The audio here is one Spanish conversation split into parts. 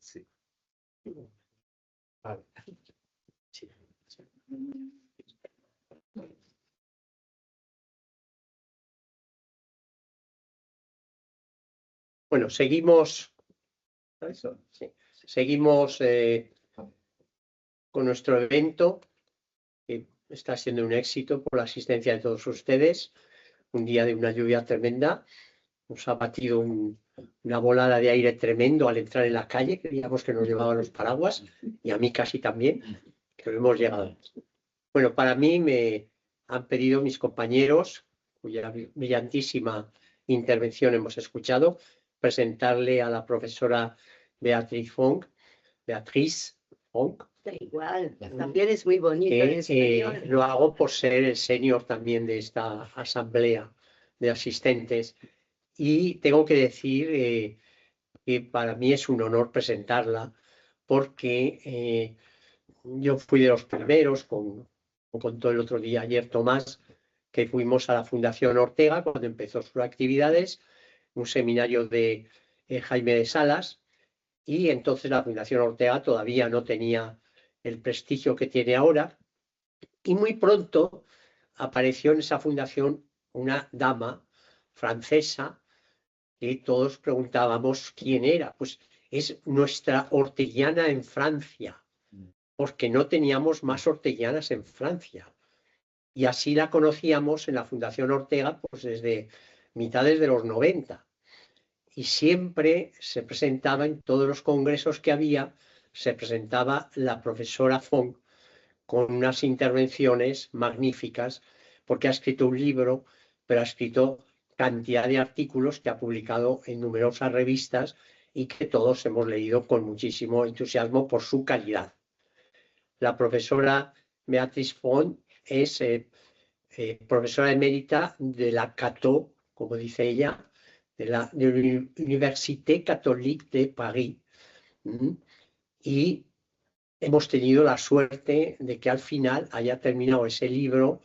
Sí. Vale. Sí. Bueno, seguimos. Sí. Seguimos con nuestro evento, que está siendo un éxito por la asistencia de todos ustedes. Un día de una lluvia tremenda. Nos ha batido una volada de aire tremendo al entrar en la calle. Creíamos que nos llevaban los paraguas, y a mí casi también, que hemos llegado. Bueno, para mí me han pedido mis compañeros, cuya brillantísima intervención hemos escuchado, presentarle a la profesora Beatriz Fong. Da igual, también es muy bonito en español. Lo hago por ser el senior también de esta asamblea de asistentes, y tengo que decir que para mí es un honor presentarla, porque yo fui de los primeros, como contó el otro día ayer Tomás, que fuimos a la Fundación Ortega cuando empezó sus actividades, un seminario de Jaime de Salas, y entonces la Fundación Ortega todavía no tenía el prestigio que tiene ahora, y muy pronto apareció en esa fundación una dama francesa que todos preguntábamos quién era. Pues es nuestra horteliana en Francia, porque no teníamos más hortelianas en Francia. Y así la conocíamos en la Fundación Ortega pues desde mitades de los 90. Y siempre se presentaba en todos los congresos que había, se presentaba la profesora Fong con unas intervenciones magníficas, porque ha escrito un libro, pero ha escrito cantidad de artículos que ha publicado en numerosas revistas y que todos hemos leído con muchísimo entusiasmo por su calidad. La profesora Beatriz Fong es profesora emérita de la Cato, como dice ella, de la Université Catholique de París. Y hemos tenido la suerte de que al final haya terminado ese libro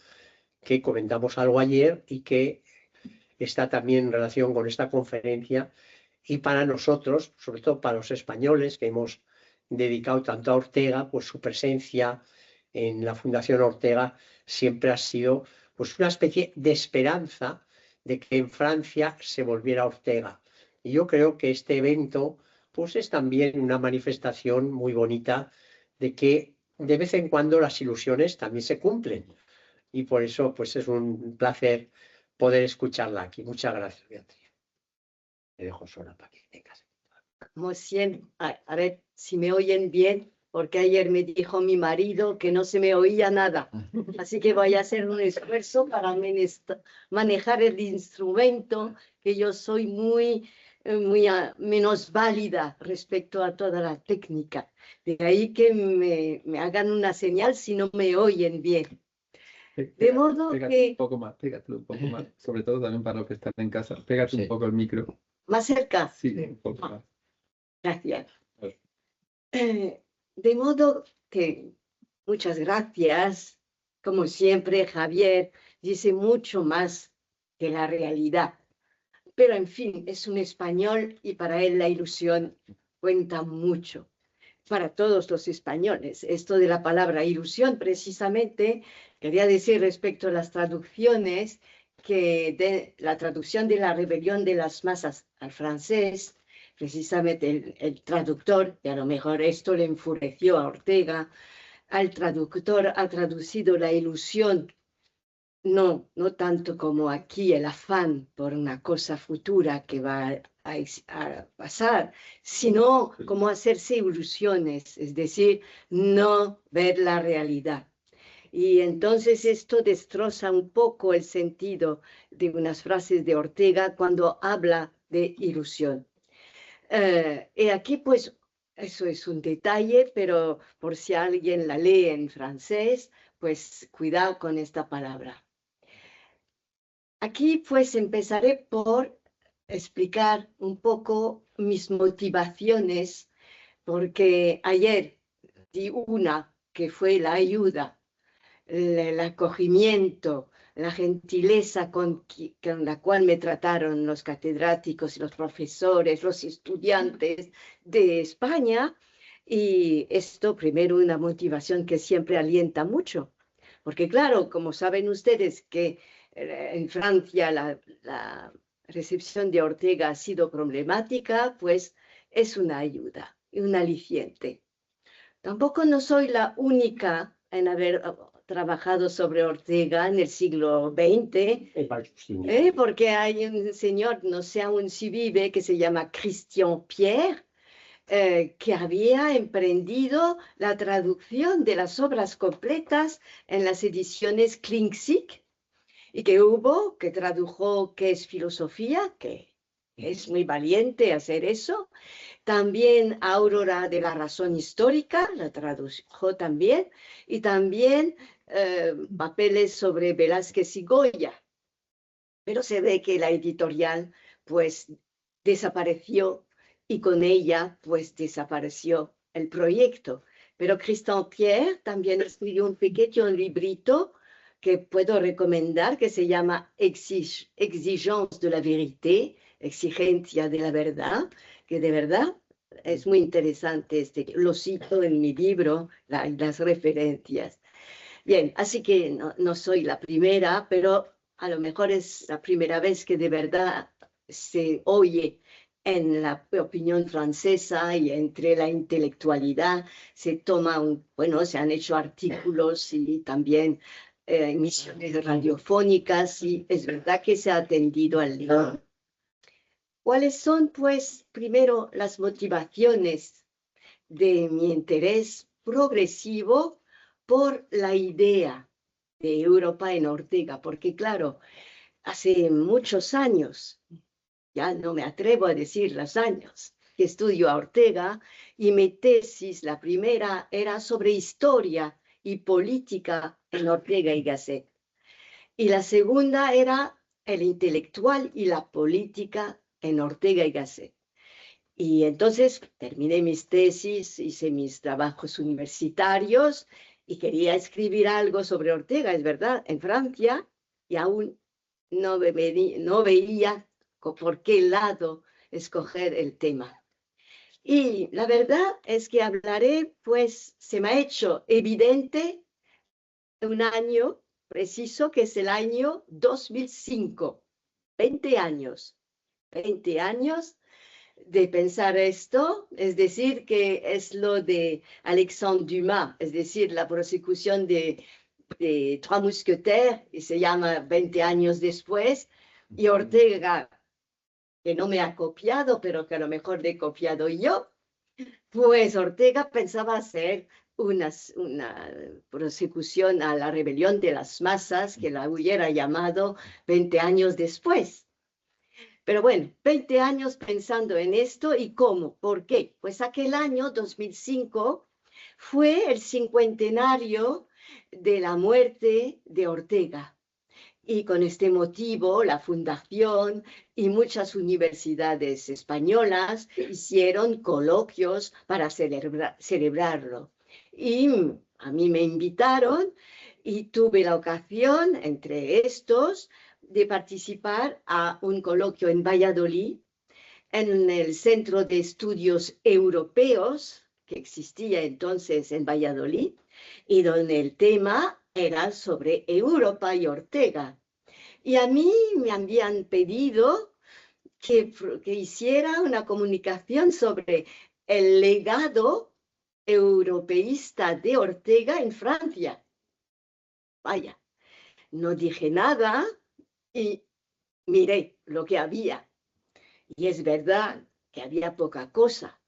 que comentamos algo ayer y que está también en relación con esta conferencia. Y para nosotros, sobre todo para los españoles que hemos dedicado tanto a Ortega, pues su presencia en la Fundación Ortega siempre ha sido pues una especie de esperanza de que en Francia se volviera Ortega. Y yo creo que este evento pues es también una manifestación muy bonita de que de vez en cuando las ilusiones también se cumplen. Y por eso pues es un placer poder escucharla aquí. Muchas gracias, Beatriz. Te dejo sola para que tengas. Como siempre, a ver si me oyen bien, porque ayer me dijo mi marido que no se me oía nada. Así que voy a hacer un esfuerzo para manejar el instrumento, que yo soy muy menos válida respecto a toda la técnica. De ahí que me hagan una señal si no me oyen bien. De modo que... un poco más, pégatelo un poco más, sobre todo también para los que están en casa. Pégate un poco el micro. ¿Más cerca? Sí, un poco más. Gracias. De modo que muchas gracias. Como siempre, Javier dice mucho más que la realidad. Pero en fin, es un español y para él la ilusión cuenta mucho. Para todos los españoles. Esto de la palabra ilusión, precisamente, quería decir respecto a las traducciones, que de la traducción de la rebelión de las masas al francés, precisamente el traductor, y a lo mejor esto le enfureció a Ortega, al traductor ha traducido la ilusión, no tanto como aquí el afán por una cosa futura que va a pasar, sino como hacerse ilusiones, es decir, no ver la realidad. Y entonces esto destroza un poco el sentido de unas frases de Ortega cuando habla de ilusión. Y aquí pues eso es un detalle, pero por si alguien la lee en francés, pues cuidado con esta palabra. Aquí pues empezaré por explicar un poco mis motivaciones, porque ayer di una que fue la ayuda, el acogimiento la gentileza con la cual me trataron los catedráticos y los profesores, los estudiantes de España. Y esto, primero, una motivación que siempre alienta mucho. Porque claro, como saben ustedes que en Francia la recepción de Ortega ha sido problemática, pues es una ayuda y un aliciente. Tampoco no soy la única en haber trabajado sobre Ortega en el siglo XX, porque hay un señor, no sé aún si vive, que se llama Christian Pierre, que había emprendido la traducción de las obras completas en las ediciones Klingsik, y que tradujo qué es filosofía, que es muy valiente hacer eso. También Aurora de la razón histórica, la tradujo también, y también papeles sobre Velázquez y Goya. Pero se ve que la editorial pues desapareció y con ella pues desapareció el proyecto. Pero Christian Pierre también escribió un pequeño librito que puedo recomendar, que se llama Exigence de la vérité, exigencia de la verdad, que de verdad es muy interesante. Lo cito en mi libro, las referencias. Bien, así que no soy la primera, pero a lo mejor es la primera vez que de verdad se oye en la opinión francesa y entre la intelectualidad se toma se han hecho artículos y también emisiones radiofónicas, y es verdad que se ha atendido al libro. ¿Cuáles son, pues, primero las motivaciones de mi interés progresivo por la idea de Europa en Ortega? Porque claro, hace muchos años, ya no me atrevo a decir los años, que estudio a Ortega, y mi tesis, la primera, era sobre historia y política en Ortega y Gasset. Y la segunda era el intelectual y la política en Ortega y Gasset. Y entonces terminé mis tesis, hice mis trabajos universitarios y quería escribir algo sobre Ortega, es verdad, en Francia, y aún no veía por qué lado escoger el tema. Y la verdad es que hablaré, pues se me ha hecho evidente un año preciso, que es el año 2005, 20 años de pensar esto, es decir, que es lo de Alexandre Dumas, es decir, la persecución de Trois Mousquetaires, y se llama 20 años después, y Ortega, que no me ha copiado, pero que a lo mejor le he copiado yo, pues Ortega pensaba hacer una persecución a la rebelión de las masas, que la hubiera llamado 20 años después. Pero bueno, 20 años pensando en esto. ¿Y cómo? ¿Por qué? Pues aquel año 2005 fue el cincuentenario de la muerte de Ortega. Y con este motivo, la Fundación y muchas universidades españolas hicieron coloquios para celebrarlo. Y a mí me invitaron y tuve la ocasión, entre estos, de participar a un coloquio en Valladolid, en el Centro de Estudios Europeos, que existía entonces en Valladolid, y donde el tema era sobre Europa y Ortega. Y a mí me habían pedido que hiciera una comunicación sobre el legado europeísta de Ortega en Francia. Vaya, no dije nada y miré lo que había. Y es verdad que había poca cosa.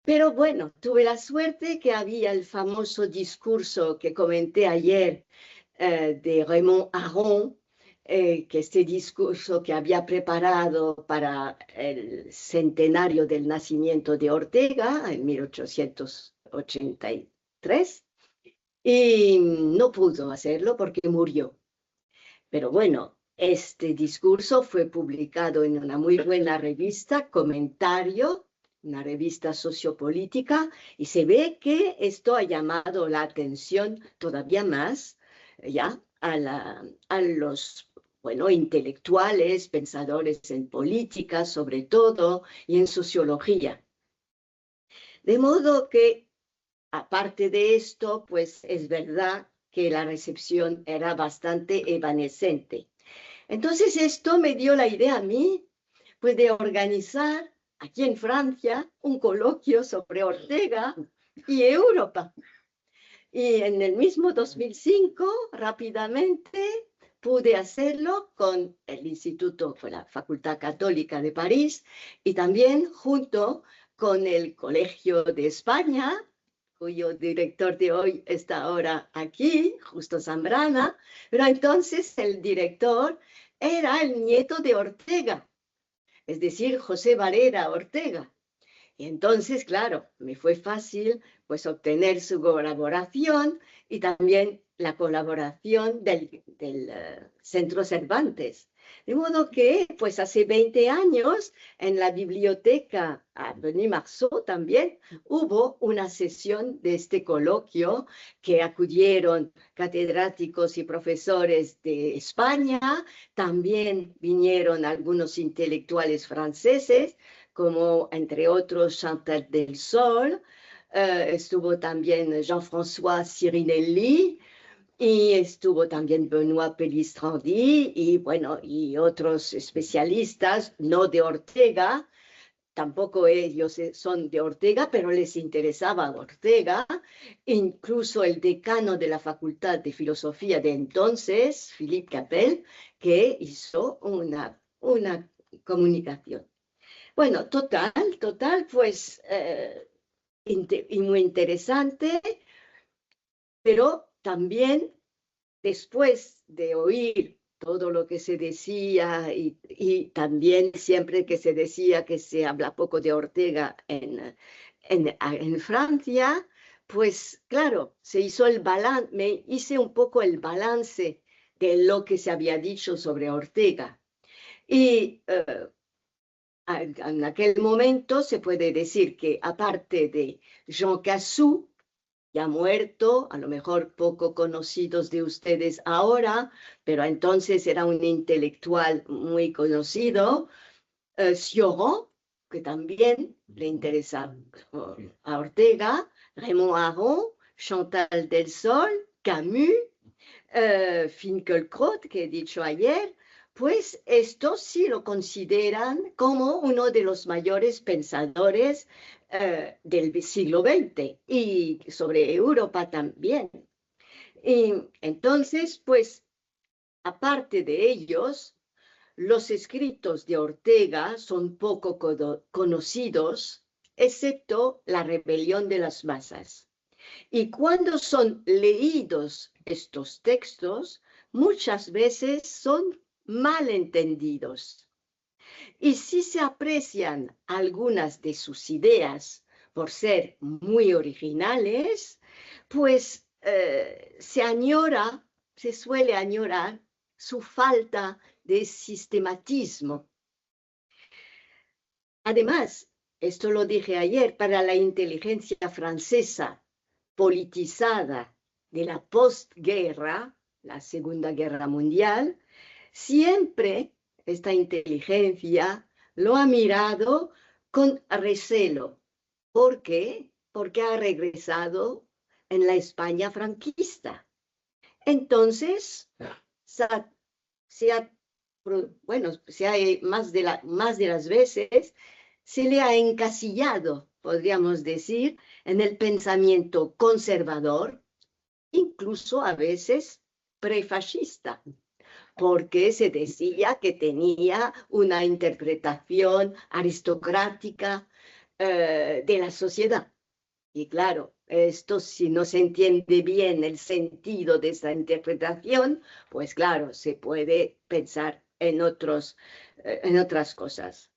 Pero bueno, tuve la suerte que había el famoso discurso que comenté ayer de Raymond Aron, que este discurso que había preparado para el centenario del nacimiento de Ortega en 1883, y no pudo hacerlo porque murió. Pero bueno, este discurso fue publicado en una muy buena revista, Comentario, una revista sociopolítica, y se ve que esto ha llamado la atención todavía más ya a los intelectuales, pensadores en política sobre todo y en sociología. De modo que, aparte de esto, pues es verdad que la recepción era bastante evanescente. Entonces esto me dio la idea a mí, pues de organizar aquí en Francia un coloquio sobre Ortega y Europa. Y en el mismo 2005, rápidamente, pude hacerlo con el Instituto, la Facultad Católica de París, y también junto con el Colegio de España, cuyo director de hoy está ahora aquí, Justo Zambrana, pero entonces el director era el nieto de Ortega, es decir, José Varela Ortega. Y entonces, claro, me fue fácil pues obtener su colaboración y también la colaboración del Centro Cervantes. De modo que, pues hace 20 años, en la biblioteca Avenue Marceau también hubo una sesión de este coloquio que acudieron catedráticos y profesores de España, también vinieron algunos intelectuales franceses, como entre otros Chantal Delsol, estuvo también Jean-François Sirinelli, y estuvo también Benoît Pellistrandi, y otros especialistas, no de Ortega, tampoco ellos son de Ortega, pero les interesaba Ortega, incluso el decano de la Facultad de Filosofía de entonces, Philippe Capel, que hizo una comunicación. Bueno, total, pues y muy interesante, pero también después de oír todo lo que se decía y también siempre que se decía que se habla poco de Ortega en Francia, pues claro, me hice un poco el balance de lo que se había dicho sobre Ortega. Y en aquel momento se puede decir que aparte de Jean Cassou, ya muerto, a lo mejor poco conocidos de ustedes ahora, pero entonces era un intelectual muy conocido, Cioran, que también le interesa a Ortega, Raymond Aron, Chantal Delsol, Camus, Finkielkraut, que he dicho ayer, pues estos sí lo consideran como uno de los mayores pensadores del siglo XX y sobre Europa también. Y entonces, pues, aparte de ellos, los escritos de Ortega son poco conocidos, excepto La rebelión de las masas. Y cuando son leídos estos textos, muchas veces son mal entendidos. Y si se aprecian algunas de sus ideas por ser muy originales, pues se suele añorar su falta de sistematismo. Además, esto lo dije ayer, para la inteligencia francesa politizada de la postguerra, la Segunda Guerra Mundial, siempre esta inteligencia lo ha mirado con recelo. ¿Por qué? Porque ha regresado en la España franquista. Entonces, más de las veces se le ha encasillado, podríamos decir, en el pensamiento conservador, incluso a veces prefascista, porque se decía que tenía una interpretación aristocrática de la sociedad. Y claro, esto si no se entiende bien el sentido de esa interpretación, pues claro, se puede pensar en otras cosas.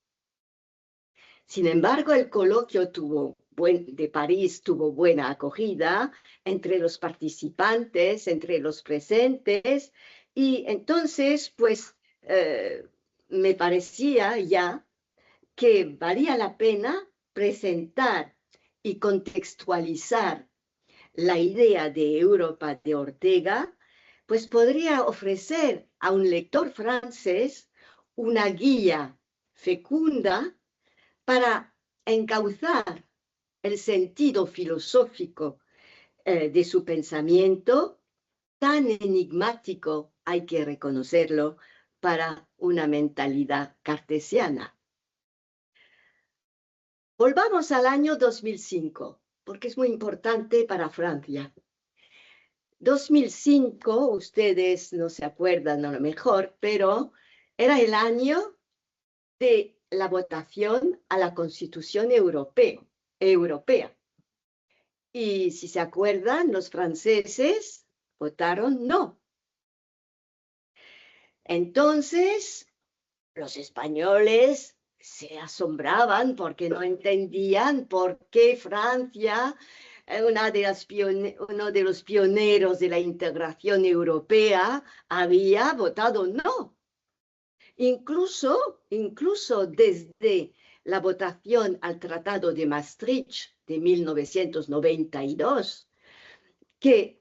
Sin embargo, el coloquio de París tuvo buena acogida entre los participantes, entre los presentes, y entonces, pues, me parecía ya que valía la pena presentar y contextualizar la idea de Europa de Ortega pues podría ofrecer a un lector francés una guía fecunda para encauzar el sentido filosófico de su pensamiento, tan enigmático, hay que reconocerlo, para una mentalidad cartesiana. Volvamos al año 2005, porque es muy importante para Francia. 2005, ustedes no se acuerdan a lo mejor, pero era el año de la votación a la Constitución europea. Y si se acuerdan, los franceses votaron no. Entonces, los españoles se asombraban porque no entendían por qué Francia, uno de los pioneros de la integración europea, había votado no. Incluso desde la votación al Tratado de Maastricht de 1992, que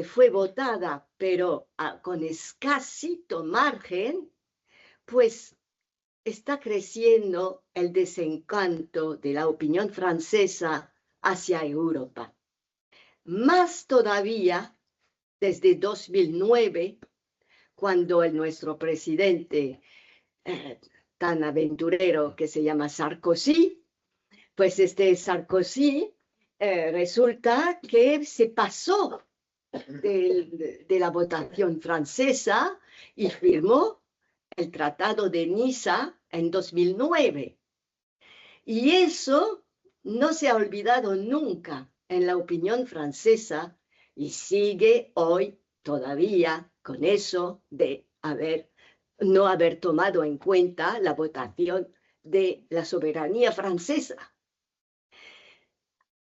fue votada, pero con escasito margen, pues está creciendo el desencanto de la opinión francesa hacia Europa. Más todavía desde 2009, cuando nuestro presidente tan aventurero que se llama Sarkozy, pues Sarkozy resulta que se pasó de la votación francesa y firmó el Tratado de Niza en 2009. Y eso no se ha olvidado nunca en la opinión francesa y sigue hoy todavía con eso de no haber tomado en cuenta la votación de la soberanía francesa.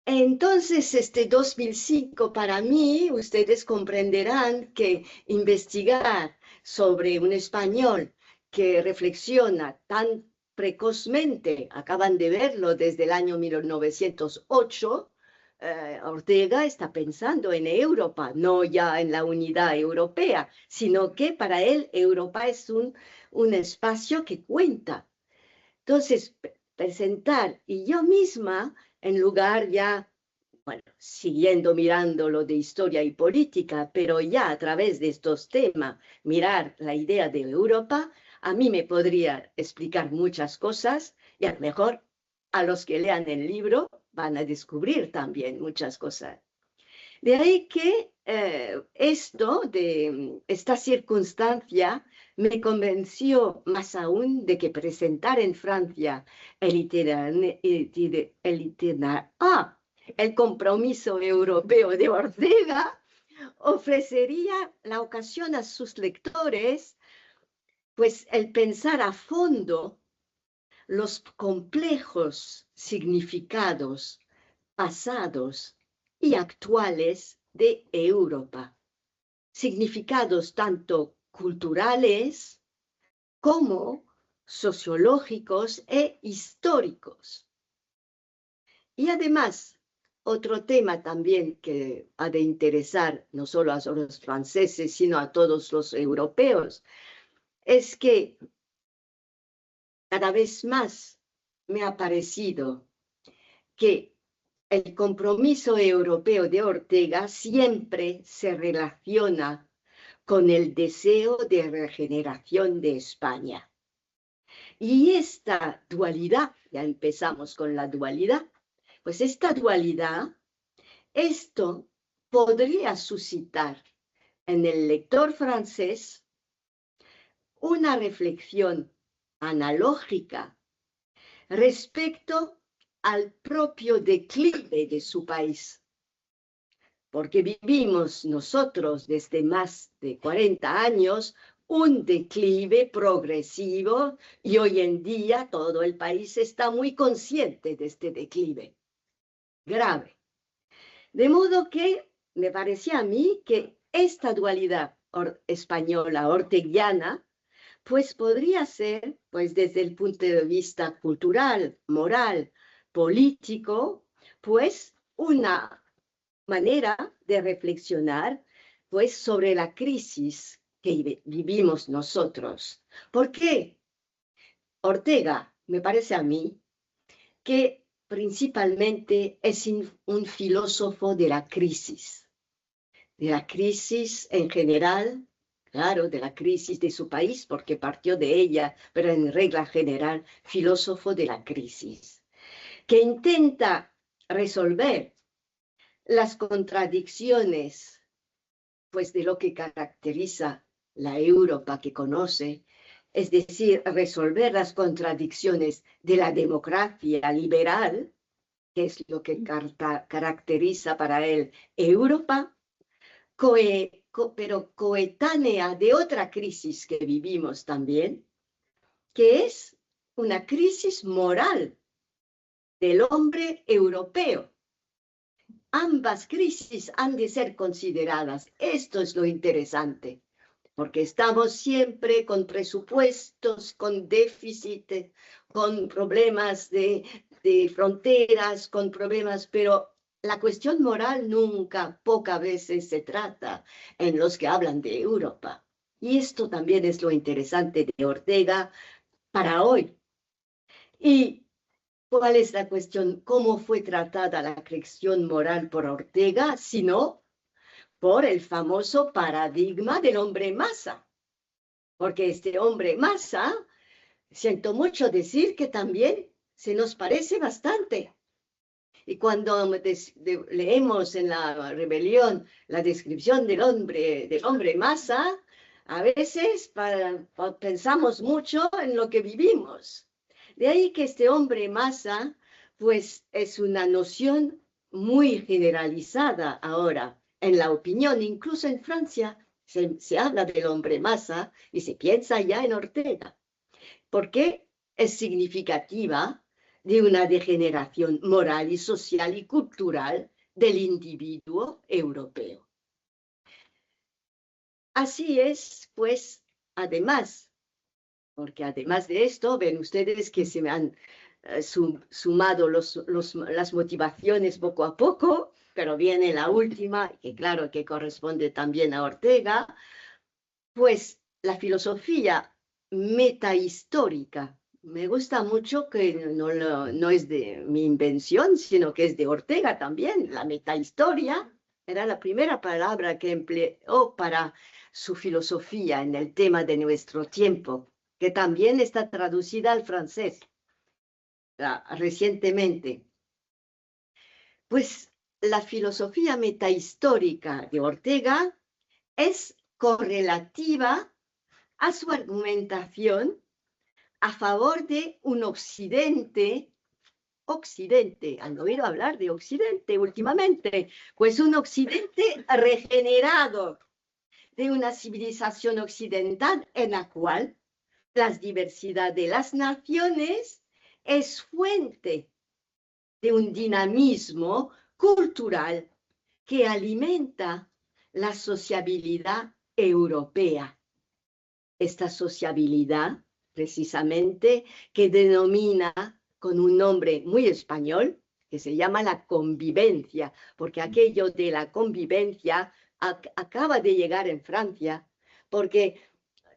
Entonces, 2005 para mí, ustedes comprenderán que investigar sobre un español que reflexiona tan precozmente, acaban de verlo desde el año 1908, Ortega está pensando en Europa, no ya en la unidad europea, sino que para él Europa es un espacio que cuenta. Entonces, presentar, y yo misma, en lugar ya, bueno, siguiendo mirando lo de historia y política, pero ya a través de estos temas, mirar la idea de Europa, a mí me podría explicar muchas cosas y a lo mejor a los que lean el libro van a descubrir también muchas cosas. De ahí que esta circunstancia me convenció más aún de que presentar en Francia el compromiso europeo de Ortega ofrecería la ocasión a sus lectores, pues el pensar a fondo los complejos significados pasados y actuales de Europa, significados tanto culturales como sociológicos e históricos. Y además, otro tema también que ha de interesar no solo a los franceses, sino a todos los europeos, es que cada vez más me ha parecido que el compromiso europeo de Ortega siempre se relaciona con el deseo de regeneración de España. Y esta dualidad, ya empezamos con la dualidad, pues esta dualidad, esto podría suscitar en el lector francés una reflexión analógica respecto al propio declive de su país. Porque vivimos nosotros desde más de 40 años un declive progresivo y hoy en día todo el país está muy consciente de este declive grave. De modo que me parecía a mí que esta dualidad española, orteguiana, pues podría ser, pues desde el punto de vista cultural, moral, político, pues una manera de reflexionar pues sobre la crisis que vivimos nosotros. ¿Por qué? Ortega, me parece a mí, que principalmente es un filósofo de la crisis en general, claro, de la crisis de su país, porque partió de ella, pero en regla general, filósofo de la crisis, que intenta resolver las contradicciones, pues, de lo que caracteriza la Europa que conoce, es decir, resolver las contradicciones de la democracia liberal, que es lo que caracteriza para él Europa, pero coetánea de otra crisis que vivimos también, que es una crisis moral del hombre europeo. Ambas crisis han de ser consideradas. Esto es lo interesante, porque estamos siempre con presupuestos, con déficit, con problemas de fronteras, con problemas, pero la cuestión moral nunca, pocas veces se trata en los que hablan de Europa. Y esto también es lo interesante de Ortega para hoy. ¿Y cuál es la cuestión? ¿Cómo fue tratada la cuestión moral por Ortega? Sino por el famoso paradigma del hombre masa. Porque este hombre masa, siento mucho decir que también se nos parece bastante. Y cuando leemos en la rebelión la descripción del hombre masa, a veces pensamos mucho en lo que vivimos. De ahí que este hombre masa, pues es una noción muy generalizada ahora en la opinión. Incluso en Francia se habla del hombre masa y se piensa ya en Ortega, porque es significativa de una degeneración moral y social y cultural del individuo europeo. Así es, pues, además, porque además de esto, ven ustedes que se me han sumado las motivaciones poco a poco, pero viene la última, que claro que corresponde también a Ortega, pues la filosofía metahistórica. Me gusta mucho que no es de mi invención, sino que es de Ortega también. La metahistoria era la primera palabra que empleó para su filosofía en el tema de nuestro tiempo, que también está traducida al francés recientemente. Pues la filosofía metahistórica de Ortega es correlativa a su argumentación a favor de un Occidente, ¿han oído hablar de Occidente últimamente? Pues un Occidente regenerado, de una civilización occidental en la cual la diversidad de las naciones es fuente de un dinamismo cultural que alimenta la sociabilidad europea. Esta sociabilidad, precisamente, que denomina con un nombre muy español, que se llama la convivencia, porque aquello de la convivencia acaba de llegar en Francia, porque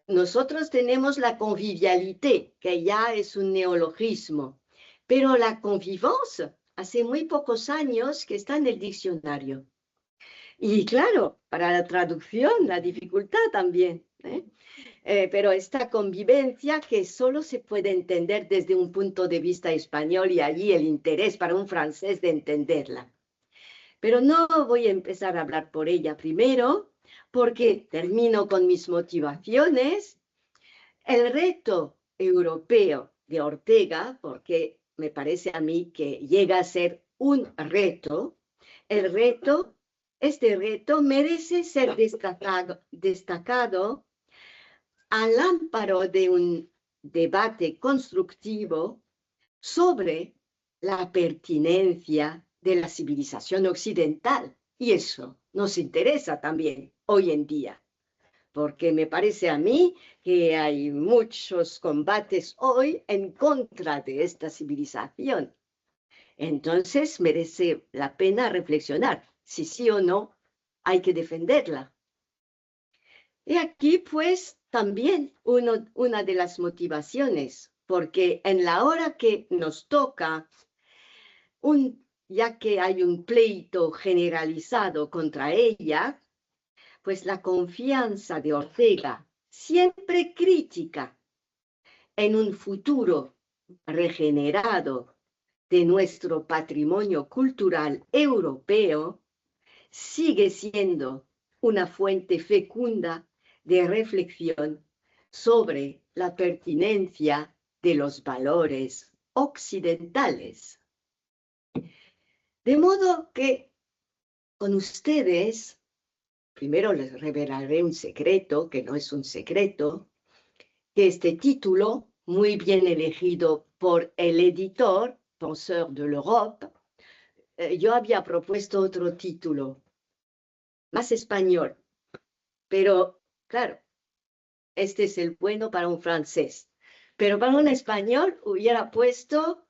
nosotros tenemos la convivialité, que ya es un neologismo, pero la convivence hace muy pocos años que está en el diccionario. Y claro, para la traducción, la dificultad también, pero esta convivencia que solo se puede entender desde un punto de vista español y allí el interés para un francés de entenderla. Pero no voy a empezar a hablar por ella primero, porque termino con mis motivaciones. El reto europeo de Ortega, porque me parece a mí que llega a ser un reto, este reto merece ser destacado al amparo de un debate constructivo sobre la pertinencia de la civilización occidental. Y eso nos interesa también hoy en día, porque me parece a mí que hay muchos combates hoy en contra de esta civilización. Entonces merece la pena reflexionar si sí o no hay que defenderla. Y aquí, pues, también una de las motivaciones, porque en la hora que nos toca, ya que hay un pleito generalizado contra ella, pues la confianza de Ortega, siempre crítica en un futuro regenerado de nuestro patrimonio cultural europeo, sigue siendo una fuente fecunda de reflexión sobre la pertinencia de los valores occidentales. De modo que con ustedes, primero les revelaré un secreto, que no es un secreto, que este título, muy bien elegido por el editor, Penseur de l'Europe, yo había propuesto otro título, más español, pero claro, este es el bueno para un francés, pero para un español hubiera puesto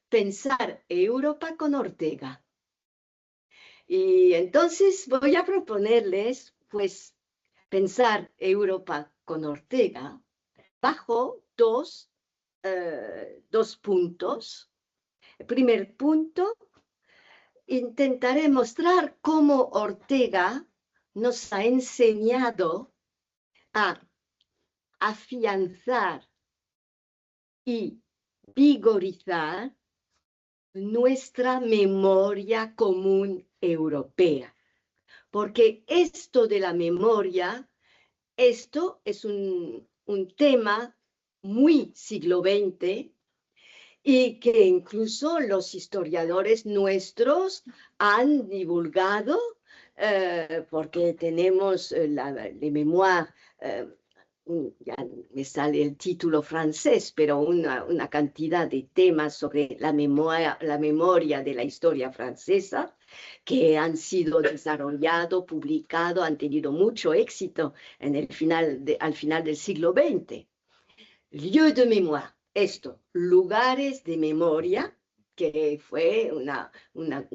Pensar Europa con Ortega. Y entonces voy a proponerles, pues, Pensar Europa con Ortega bajo dos puntos. El primer punto, intentaré mostrar cómo Ortega nos ha enseñado a afianzar y vigorizar nuestra memoria común europea. Porque esto de la memoria, esto es un tema muy siglo XX y que incluso los historiadores nuestros han divulgado, porque tenemos la mémoire, ya me sale el título francés, pero una cantidad de temas sobre la memoria de la historia francesa que han sido desarrollados, publicados, han tenido mucho éxito en al final del siglo XX. Lieu de mémoire, esto, lugares de memoria, que fue una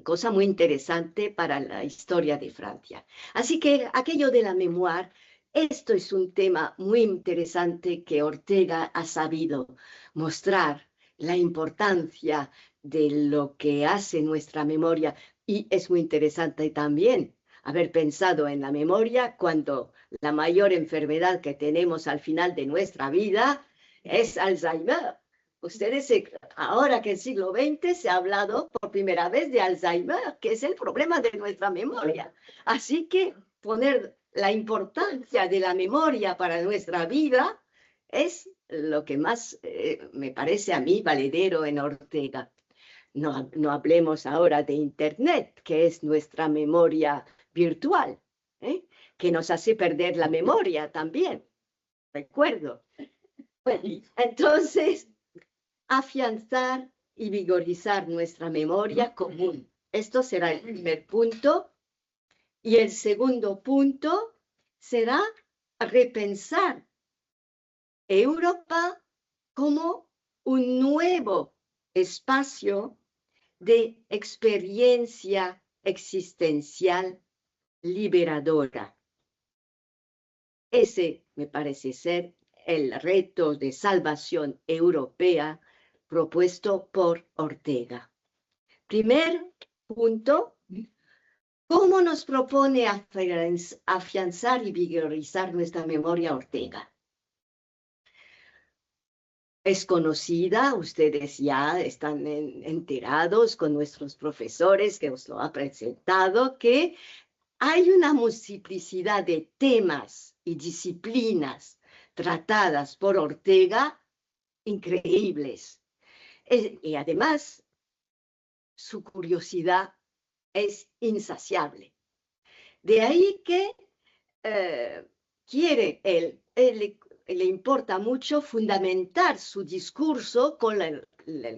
cosa muy interesante para la historia de Francia. Así que aquello de la memoria, esto es un tema muy interesante que Ortega ha sabido mostrar la importancia de lo que hace nuestra memoria, y es muy interesante también haber pensado en la memoria cuando la mayor enfermedad que tenemos al final de nuestra vida es Alzheimer. Ustedes, ahora que el siglo XX se ha hablado por primera vez de Alzheimer, que es el problema de nuestra memoria. Así que poner la importancia de la memoria para nuestra vida es lo que más me parece a mí valedero en Ortega. No hablemos ahora de Internet, que es nuestra memoria virtual, que nos hace perder la memoria también. Recuerdo. Bueno, entonces, afianzar y vigorizar nuestra memoria común. Esto será el primer punto. Y el segundo punto será repensar Europa como un nuevo espacio de experiencia existencial liberadora. Ese me parece ser el reto de salvación europea propuesto por Ortega. Primer punto, ¿cómo nos propone afianzar y vigorizar nuestra memoria Ortega? Es conocida, ustedes ya están enterados con nuestros profesores que os lo ha presentado, que hay una multiplicidad de temas y disciplinas tratadas por Ortega increíbles. Y además, su curiosidad es insaciable. De ahí que le importa mucho fundamentar su discurso con el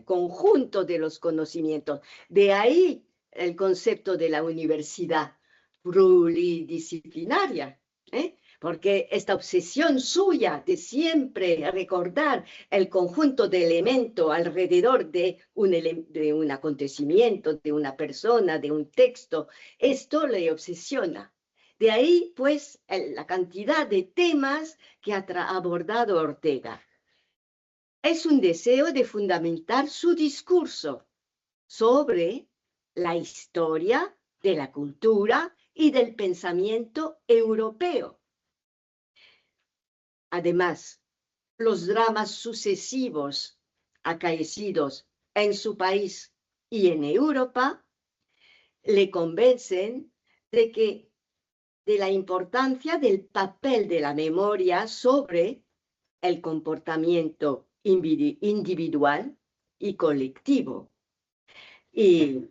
conjunto de los conocimientos. De ahí el concepto de la universidad pluridisciplinaria, porque esta obsesión suya de siempre recordar el conjunto de elementos alrededor de un acontecimiento, de una persona, de un texto, esto le obsesiona. De ahí, pues, la cantidad de temas que ha abordado Ortega. Es un deseo de fundamentar su discurso sobre la historia de la cultura y del pensamiento europeo. Además, los dramas sucesivos acaecidos en su país y en Europa le convencen de la importancia del papel de la memoria sobre el comportamiento individual y colectivo. Y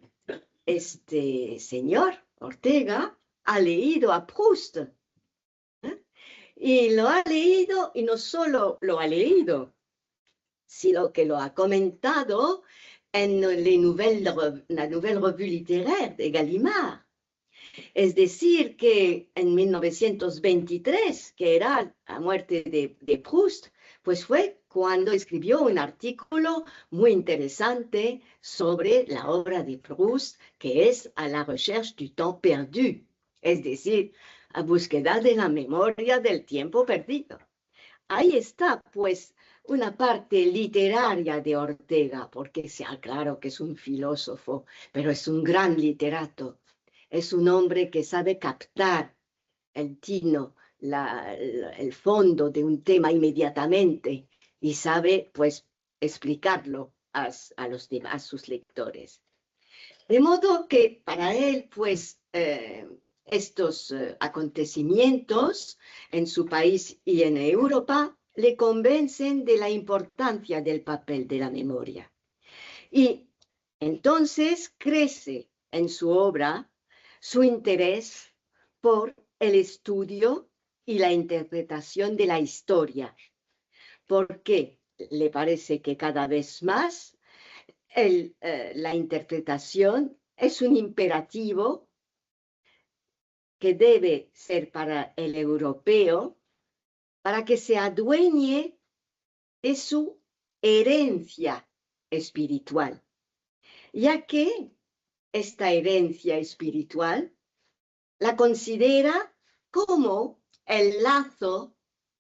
este señor Ortega ha leído a Proust, y lo ha leído, y no solo lo ha leído, sino que lo ha comentado en la Nouvelle Revue Littéraire de Gallimard. Es decir, que en 1923, que era la muerte de Proust, pues fue cuando escribió un artículo muy interesante sobre la obra de Proust, que es A la recherche du temps perdu, es decir, a búsqueda de la memoria del tiempo perdido. Ahí está, pues, una parte literaria de Ortega, porque sea claro que es un filósofo, pero es un gran literato. Es un hombre que sabe captar el tino, el fondo de un tema inmediatamente y sabe, pues, explicarlo a los demás, a sus lectores. De modo que para él, pues, estos acontecimientos en su país y en Europa le convencen de la importancia del papel de la memoria. Y entonces crece en su obra su interés por el estudio y la interpretación de la historia, porque le parece que cada vez más la interpretación es un imperativo que debe ser para el europeo para que se adueñe de su herencia espiritual, ya que esta herencia espiritual la considera como el lazo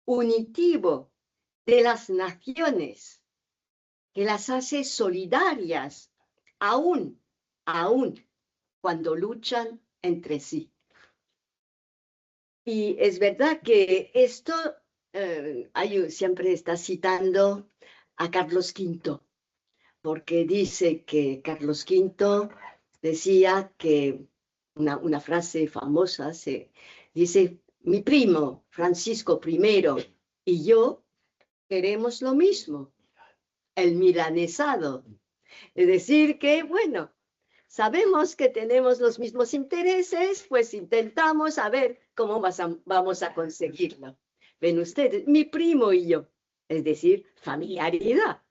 unitivo de las naciones, que las hace solidarias, aún cuando luchan entre sí. Y es verdad que esto siempre está citando a Carlos V, porque dice que Carlos V decía que una frase famosa, dice, mi primo Francisco I y yo queremos lo mismo, el milanesado. Es decir que, bueno, sabemos que tenemos los mismos intereses, pues intentamos a ver cómo vamos a conseguirlo. Ven ustedes, mi primo y yo, es decir, familiaridad.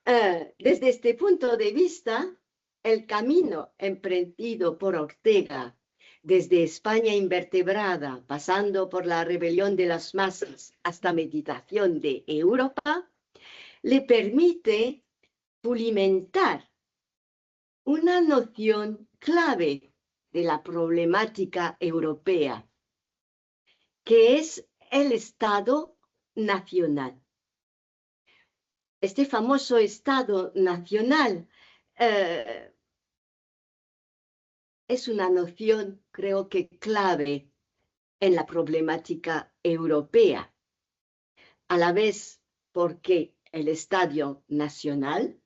Desde este punto de vista, el camino emprendido por Ortega desde España invertebrada, pasando por la rebelión de las masas hasta Meditación de Europa, le permite pulimentar una noción clave de la problemática europea, que es el Estado nacional. Este famoso Estado nacional es una noción, creo que clave en la problemática europea, a la vez porque el Estado nacional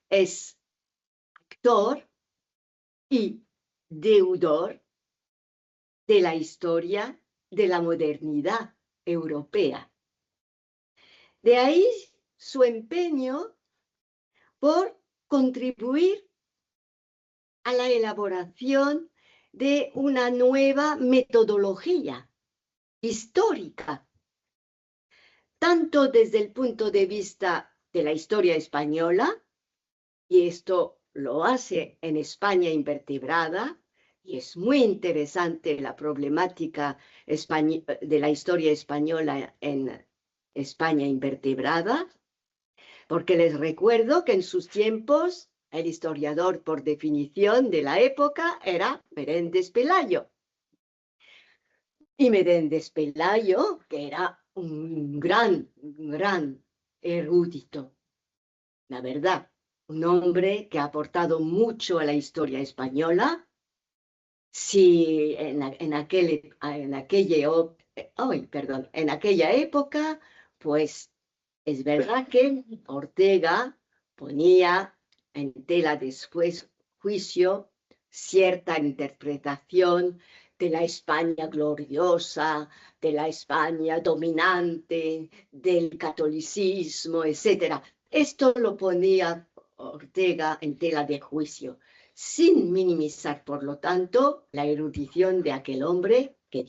es actor y deudor de la historia de la modernidad europea. De ahí su empeño por contribuir a la elaboración de una nueva metodología histórica, tanto desde el punto de vista de la historia española, y esto lo hace en España invertebrada, y es muy interesante la problemática de la historia española en España invertebrada, porque les recuerdo que en sus tiempos el historiador por definición de la época era Meréndez Pelayo. Y Menéndez Pelayo, que era un gran erudito, la verdad, un hombre que ha aportado mucho a la historia española. Si en aquella época, pues es verdad que Ortega ponía en tela de juicio cierta interpretación de la España gloriosa, de la España dominante, del catolicismo, etc. Esto lo ponía Ortega en tela de juicio, sin minimizar, por lo tanto, la erudición de aquel hombre que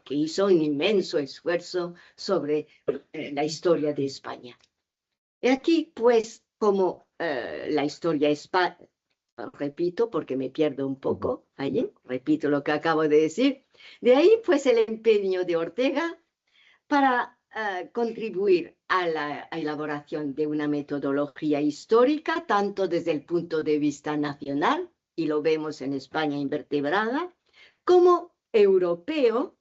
hizo un inmenso esfuerzo sobre la historia de España. Y aquí, pues, como la historia española, repito, porque me pierdo un poco allí, repito lo que acabo de decir, de ahí, pues, el empeño de Ortega para contribuir a la elaboración de una metodología histórica, tanto desde el punto de vista nacional, y lo vemos en España invertebrada, como europeo.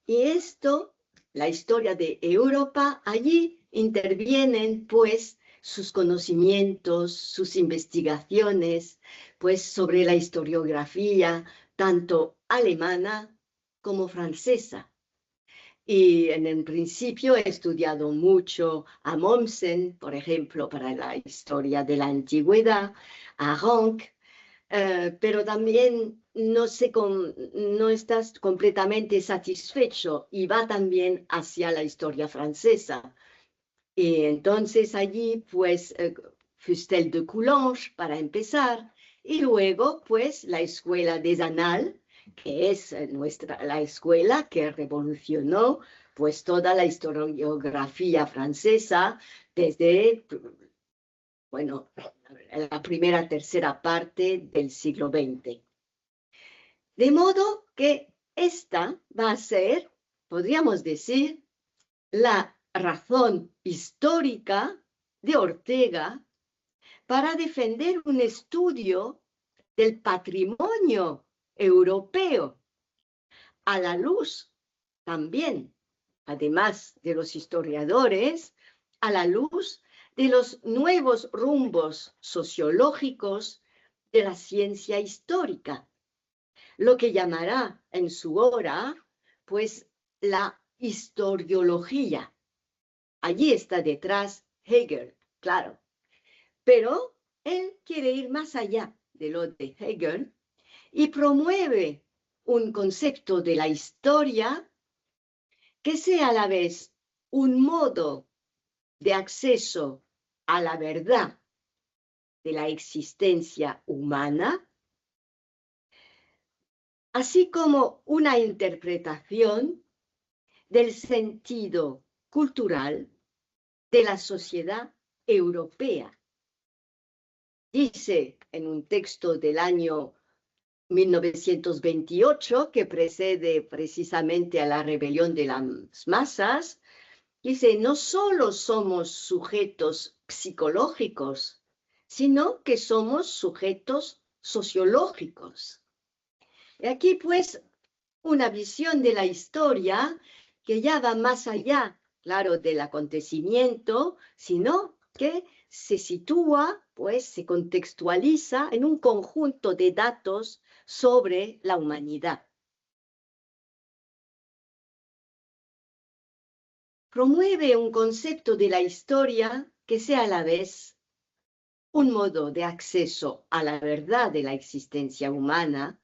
Y esto, la historia de Europa, allí intervienen, pues, sus conocimientos, sus investigaciones, pues, sobre la historiografía, tanto alemana como francesa. Y en el principio he estudiado mucho a Mommsen, por ejemplo, para la historia de la antigüedad, a Rank, pero también no estás completamente satisfecho y va también hacia la historia francesa. Y entonces allí, pues, Fustel de Coulanges, para empezar, y luego, pues, la escuela de Zanal, que es la escuela que revolucionó, pues, toda la historiografía francesa desde, bueno, la primera, tercera parte del siglo XX. De modo que esta va a ser, podríamos decir, la razón histórica de Ortega para defender un estudio del patrimonio europeo a la luz también, además de los historiadores, a la luz de los nuevos rumbos sociológicos de la ciencia histórica, lo que llamará en su hora, pues, la historiología. Allí está detrás Hegel, claro. Pero él quiere ir más allá de lo de Hegel y promueve un concepto de la historia que sea a la vez un modo de acceso a la verdad de la existencia humana, así como una interpretación del sentido cultural de la sociedad europea. Dice en un texto del año 1928, que precede precisamente a la rebelión de las masas, dice, no solo somos sujetos psicológicos, sino que somos sujetos sociológicos. Y aquí, pues, una visión de la historia que ya va más allá, claro, del acontecimiento, sino que se sitúa, pues, se contextualiza en un conjunto de datos sobre la humanidad. Promueve un concepto de la historia que sea a la vez un modo de acceso a la verdad de la existencia humana,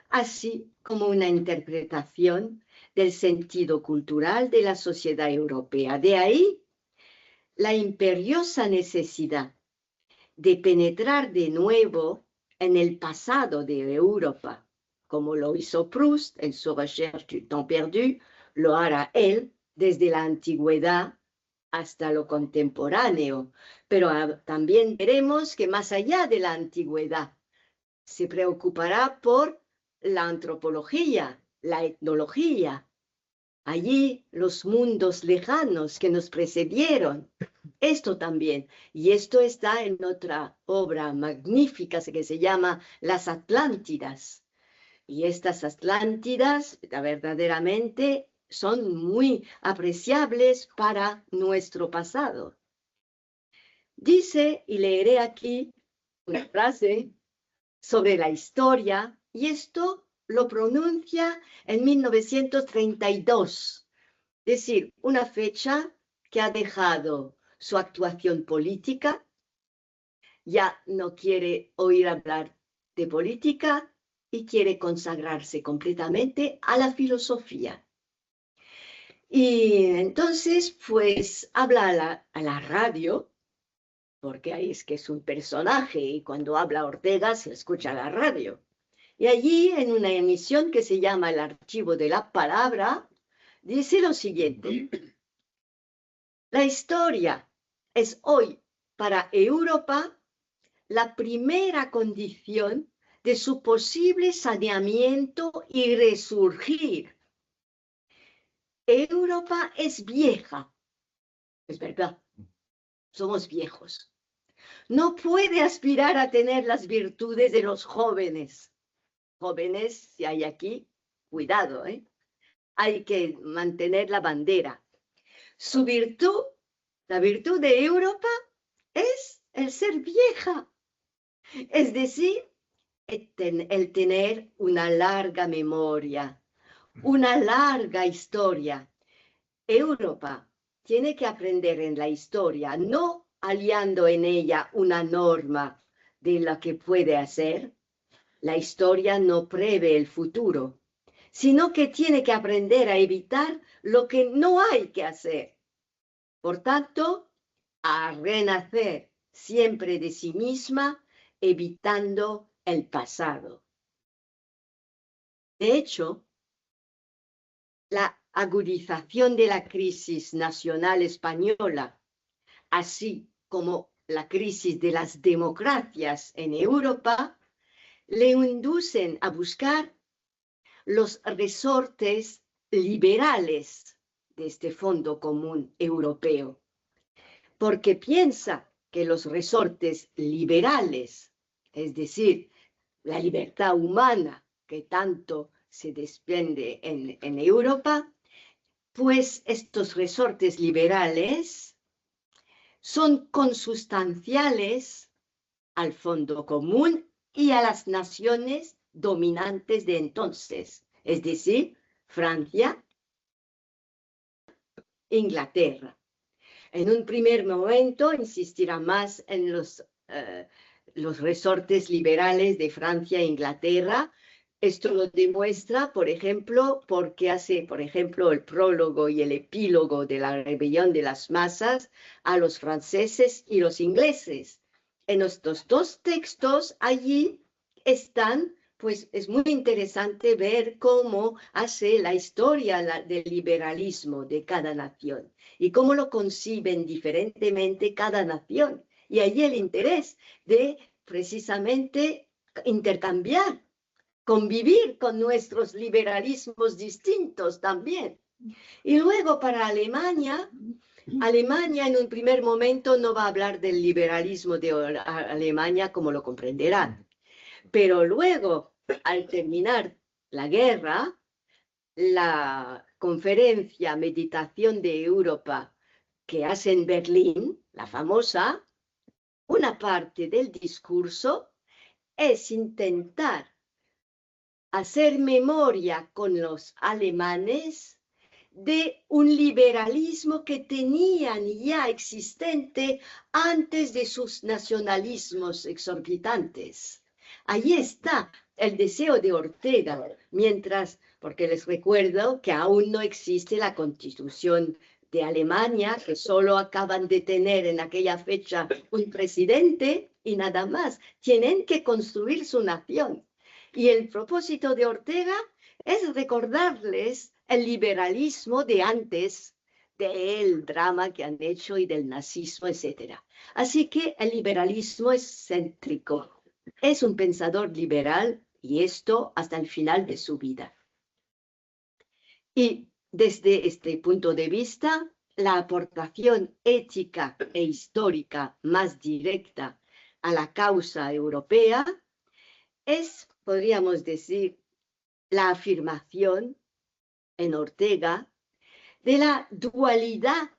así como una interpretación del sentido cultural de la sociedad europea. De ahí la imperiosa necesidad de penetrar de nuevo en el pasado de Europa, como lo hizo Proust en su Recherche du temps perdu, lo hará él desde la antigüedad hasta lo contemporáneo. Pero también veremos que más allá de la antigüedad se preocupará por la antropología, la etnología, allí los mundos lejanos que nos precedieron. Esto también, y esto está en otra obra magnífica que se llama Las Atlántidas, Y estas Atlántidas verdaderamente son muy apreciables para nuestro pasado. Dice, y leeré aquí una frase sobre la historia, y esto lo pronuncia en 1932, es decir, una fecha que ha dejado su actuación política, ya no quiere oír hablar de política y quiere consagrarse completamente a la filosofía. Y entonces, pues, habla a la radio, porque ahí es que es un personaje y cuando habla Ortega se escucha la radio. Y allí, en una emisión que se llama El Archivo de la Palabra, dice lo siguiente: la historia es hoy para Europa la primera condición de su posible saneamiento y resurgir. Europa es vieja, es verdad, somos viejos. No puede aspirar a tener las virtudes de los jóvenes. Jóvenes, si hay aquí, cuidado, ¿eh? Hay que mantener la bandera. Su virtud, la virtud de Europa, es el ser vieja. Es decir, el tener una larga memoria, una larga historia. Europa tiene que aprender en la historia, no aliando en ella una norma de la que puede hacer. La historia no prevé el futuro, sino que tiene que aprender a evitar lo que no hay que hacer. Por tanto, a renacer siempre de sí misma, evitando el pasado. De hecho, la agudización de la crisis nacional española, así como la crisis de las democracias en Europa, le inducen a buscar los resortes liberales de este Fondo Común Europeo, porque piensa que los resortes liberales, es decir, la libertad humana que tanto se desprende en Europa, pues estos resortes liberales son consustanciales al Fondo Común y a las naciones dominantes de entonces, es decir, Francia, Inglaterra. En un primer momento insistirá más en los resortes liberales de Francia e Inglaterra. Esto lo demuestra, por ejemplo, porque hace, por ejemplo, el prólogo y el epílogo de la rebelión de las masas a los franceses y los ingleses. En estos dos textos, allí están, pues es muy interesante ver cómo hace la historia del liberalismo de cada nación y cómo lo conciben diferentemente cada nación. Y allí el interés de precisamente intercambiar, convivir con nuestros liberalismos distintos también. Y luego para Alemania, Alemania en un primer momento no va a hablar del liberalismo de Alemania como lo comprenderán. Pero luego, al terminar la guerra, la conferencia Meditación de Europa que hace en Berlín, la famosa, una parte del discurso es intentar hacer memoria con los alemanes de un liberalismo que tenían ya existente antes de sus nacionalismos exorbitantes. Allí está el deseo de Ortega, mientras, porque les recuerdo que aún no existe la Constitución de Alemania, que solo acaban de tener en aquella fecha un presidente y nada más. Tienen que construir su nación. Y el propósito de Ortega es recordarles el liberalismo de antes del drama que han hecho y del nazismo, etc. Así que el liberalismo es céntrico. Es un pensador liberal y esto hasta el final de su vida. Y desde este punto de vista, la aportación ética e histórica más directa a la causa europea es, podríamos decir, la afirmación en Ortega de la dualidad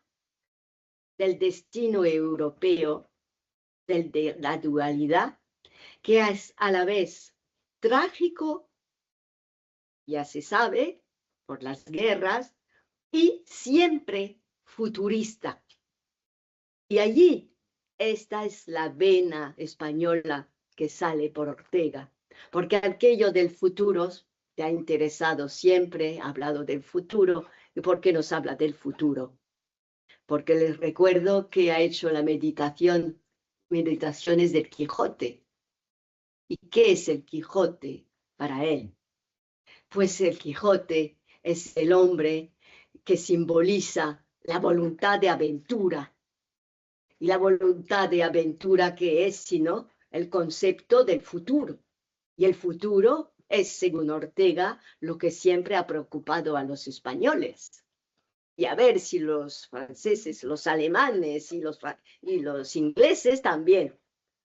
del destino europeo, de la dualidad que es a la vez trágico, ya se sabe, por las guerras, y siempre futurista. Y allí, esta es la vena española que sale por Ortega, porque aquello del futuro te ha interesado siempre, ha hablado del futuro. ¿Y por qué nos habla del futuro? Porque les recuerdo que ha hecho la meditaciones del Quijote. ¿Y qué es el Quijote para él? Pues el Quijote es el hombre que simboliza la voluntad de aventura. Y la voluntad de aventura, ¿qué es sino el concepto del futuro? Y el futuro es, según Ortega, lo que siempre ha preocupado a los españoles. Y a ver si los franceses, los alemanes y los ingleses también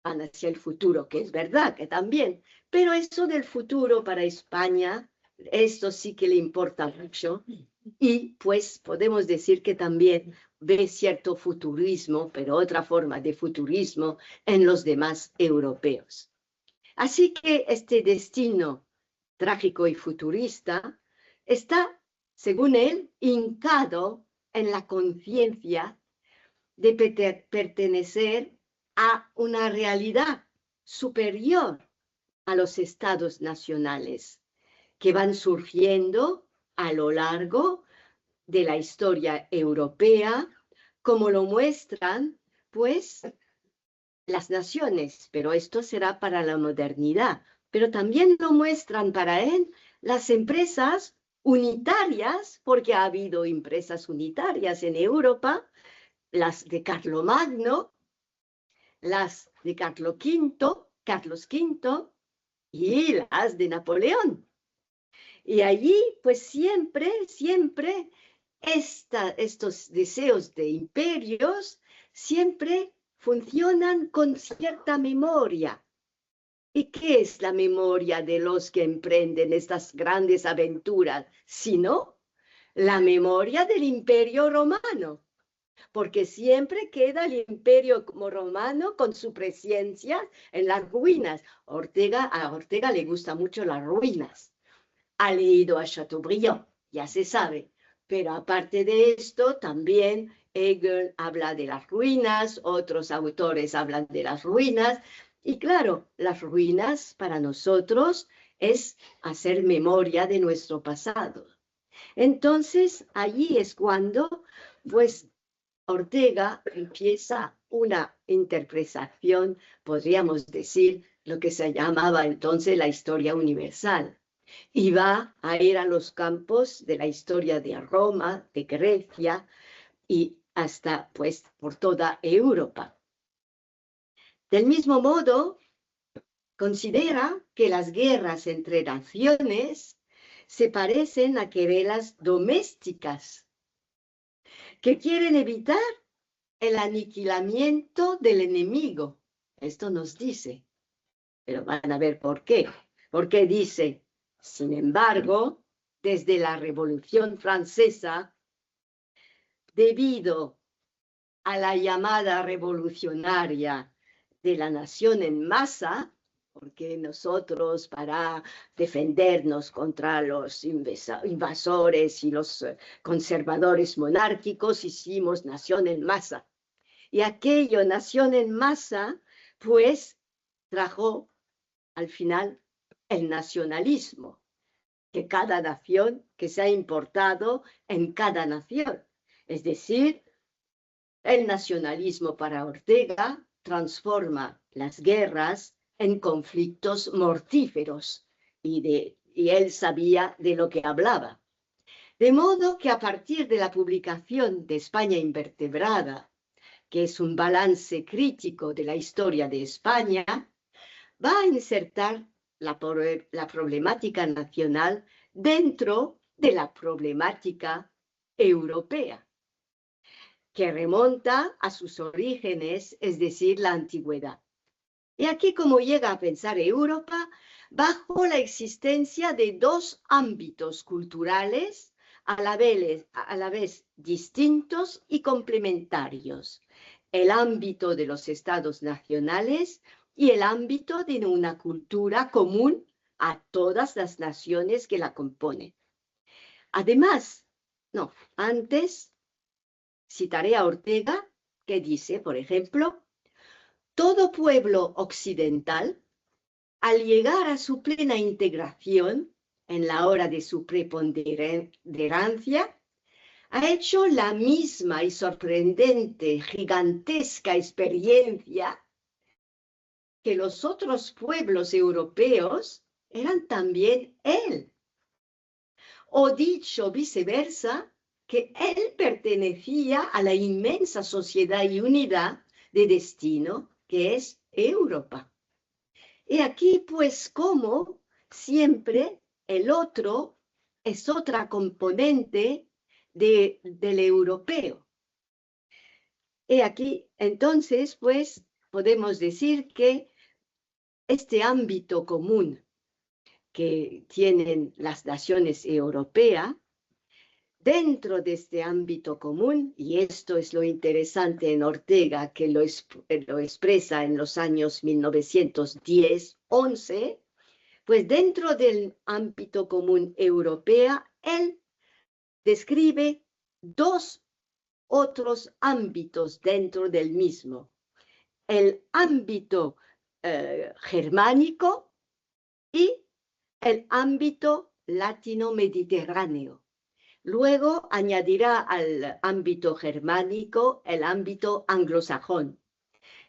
van hacia el futuro, que es verdad que también. Pero eso del futuro para España, esto sí que le importa mucho. Y pues podemos decir que también ve cierto futurismo, pero otra forma de futurismo en los demás europeos. Así que este destino trágico y futurista está, según él, hincado en la conciencia de pertenecer a una realidad superior a los estados nacionales que van surgiendo a lo largo de la historia europea, como lo muestran, pues, las naciones, pero esto será para la modernidad, pero también lo muestran para él las empresas unitarias, porque ha habido empresas unitarias en Europa, las de Carlomagno, las de Carlos V y las de Napoleón. Y allí, pues siempre estos deseos de imperios siempre funcionan con cierta memoria. ¿Y qué es la memoria de los que emprenden estas grandes aventuras? Sino la memoria del Imperio Romano, porque siempre queda el Imperio Romano con su presencia en las ruinas. A Ortega le gustan mucho las ruinas. Ha leído a Chateaubriand, ya se sabe. Pero aparte de esto, también Hegel habla de las ruinas, otros autores hablan de las ruinas. Y claro, las ruinas para nosotros es hacer memoria de nuestro pasado. Entonces, allí es cuando, pues, Ortega empieza una interpretación, podríamos decir, lo que se llamaba entonces la historia universal. Y va a ir a los campos de la historia de Roma, de Grecia y hasta, pues, por toda Europa. Del mismo modo, considera que las guerras entre naciones se parecen a querelas domésticas que quieren evitar el aniquilamiento del enemigo. Esto nos dice, pero van a ver por qué. Porque dice, sin embargo, desde la Revolución Francesa, debido a la llamada revolucionaria de la nación en masa, porque nosotros para defendernos contra los invasores y los conservadores monárquicos hicimos nación en masa. Y aquello, nación en masa, pues trajo al final el nacionalismo, que cada nación, que se ha importado en cada nación. Es decir, el nacionalismo para Ortega transforma las guerras en conflictos mortíferos y él sabía de lo que hablaba. De modo que a partir de la publicación de España Invertebrada, que es un balance crítico de la historia de España, va a insertar la problemática nacional dentro de la problemática europea, que remonta a sus orígenes, es decir, la antigüedad. Y aquí, como llega a pensar Europa, bajo la existencia de dos ámbitos culturales a la vez distintos y complementarios: el ámbito de los estados nacionales y el ámbito de una cultura común a todas las naciones que la componen. Además, antes citaré a Ortega, que dice, por ejemplo: todo pueblo occidental, al llegar a su plena integración en la hora de su preponderancia, ha hecho la misma y sorprendente, gigantesca experiencia que los otros pueblos europeos eran también él. O dicho viceversa, que él pertenecía a la inmensa sociedad y unidad de destino que es Europa. Y aquí, pues, como siempre, el otro es otra componente del europeo. Y aquí, entonces, pues, podemos decir que este ámbito común que tienen las naciones europeas, dentro de este ámbito común, y esto es lo interesante en Ortega, que lo expresa en los años 1910-11, pues dentro del ámbito común europeo, él describe dos otros ámbitos dentro del mismo: el ámbito germánico y el ámbito latino-mediterráneo. Luego añadirá al ámbito germánico el ámbito anglosajón.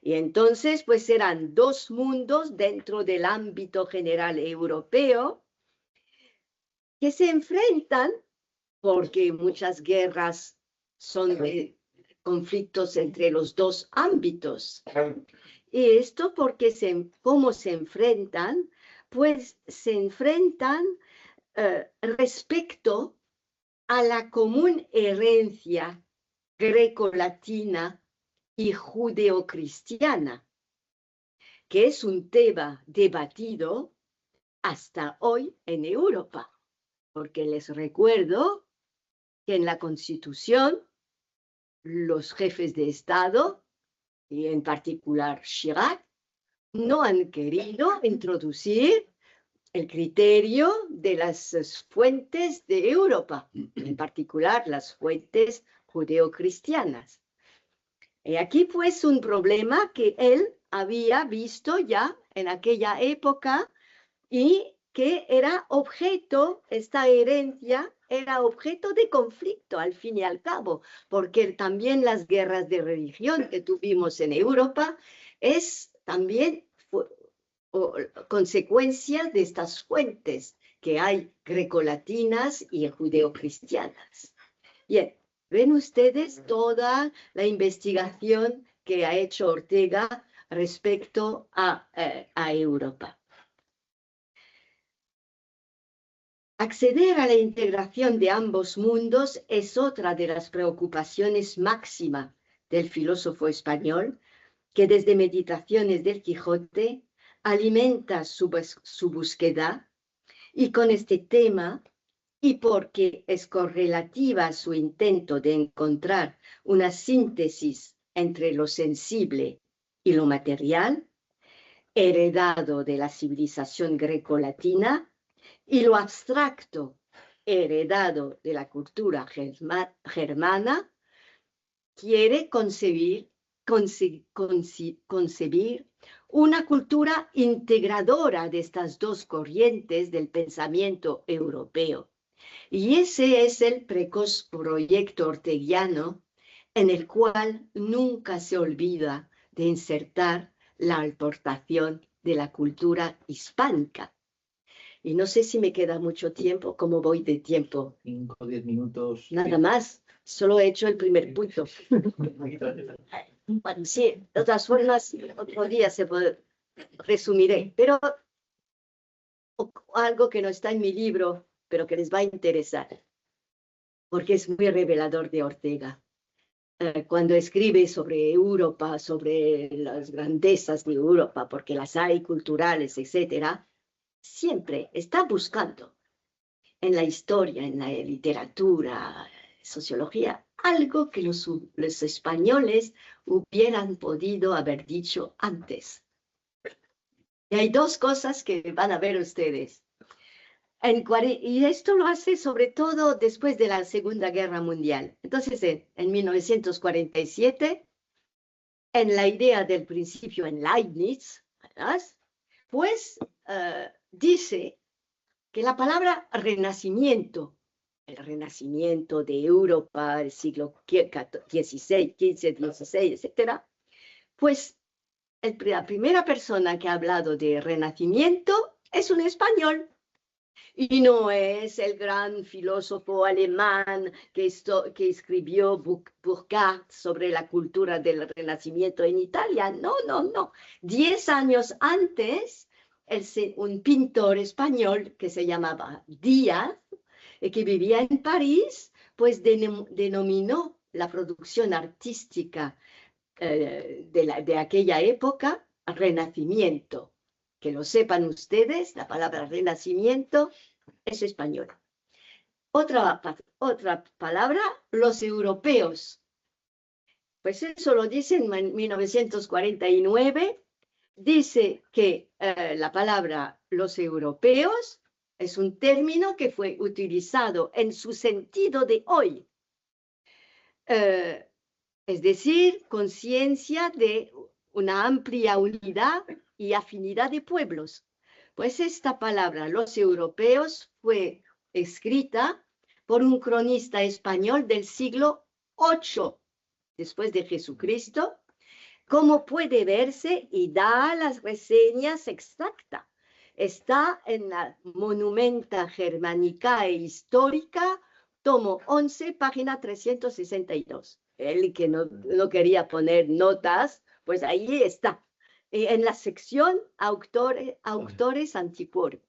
Y entonces, pues serán dos mundos dentro del ámbito general europeo que se enfrentan, porque muchas guerras son de conflictos entre los dos ámbitos. Y esto porque ¿cómo se enfrentan? Pues se enfrentan respecto a la común herencia greco-latina y judeocristiana, que es un tema debatido hasta hoy en Europa, porque les recuerdo que en la Constitución los jefes de Estado, y en particular Chirac, no han querido introducir el criterio de las fuentes de Europa, en particular las fuentes judeocristianas. Y aquí pues un problema que él había visto ya en aquella época y que era objeto, esta herencia era objeto de conflicto al fin y al cabo, porque también las guerras de religión que tuvimos en Europa es también consecuencia de estas fuentes que hay grecolatinas y judeocristianas. Bien, ven ustedes toda la investigación que ha hecho Ortega respecto a Europa. Acceder a la integración de ambos mundos es otra de las preocupaciones máximas del filósofo español, que desde Meditaciones del Quijote alimenta su búsqueda, y con este tema, y porque es correlativa a su intento de encontrar una síntesis entre lo sensible y lo material, heredado de la civilización greco-latina, y lo abstracto, heredado de la cultura germana, quiere concebir una cultura integradora de estas dos corrientes del pensamiento europeo. Y ese es el precoz proyecto orteguiano, en el cual nunca se olvida de insertar la aportación de la cultura hispánica. Y no sé si me queda mucho tiempo, ¿cómo voy de tiempo? 5 o 10 minutos. Nada más, solo he hecho el primer punto. Bueno, sí, de todas formas, otro día resumiré, pero algo que no está en mi libro, pero que les va a interesar, porque es muy revelador de Ortega. Cuando escribe sobre Europa, sobre las grandezas de Europa, porque las hay culturales, etcétera, siempre está buscando en la historia, en la literatura, sociología, algo que los españoles hubieran podido haber dicho antes. Y hay dos cosas que van a ver ustedes. Y esto lo hace sobre todo después de la Segunda Guerra Mundial. Entonces, en 1947, en la idea del principio en Leibniz, ¿verdad? Pues dice que la palabra renacimiento, el renacimiento de Europa del siglo XVI, XV, XVI, etc., pues la primera persona que ha hablado de renacimiento es un español. Y no es el gran filósofo alemán que escribió Burckhardt sobre la cultura del Renacimiento en Italia. No, no, no. 10 años antes, un pintor español que se llamaba Díaz, que vivía en París, pues denominó la producción artística de aquella época Renacimiento. Que lo sepan ustedes, la palabra renacimiento es española. Otra palabra, los europeos. Pues eso lo dice en 1949. Dice que la palabra los europeos es un término que fue utilizado en su sentido de hoy. Es decir, conciencia de una amplia unidad y afinidad de pueblos. Pues esta palabra, los europeos, fue escrita por un cronista español del siglo VIII después de Jesucristo, como puede verse y da las reseñas exactas. Está en la Monumenta Germanicae Histórica, tomo 11, página 362. Él que no quería poner notas, pues ahí está. En la sección autores antiquarios.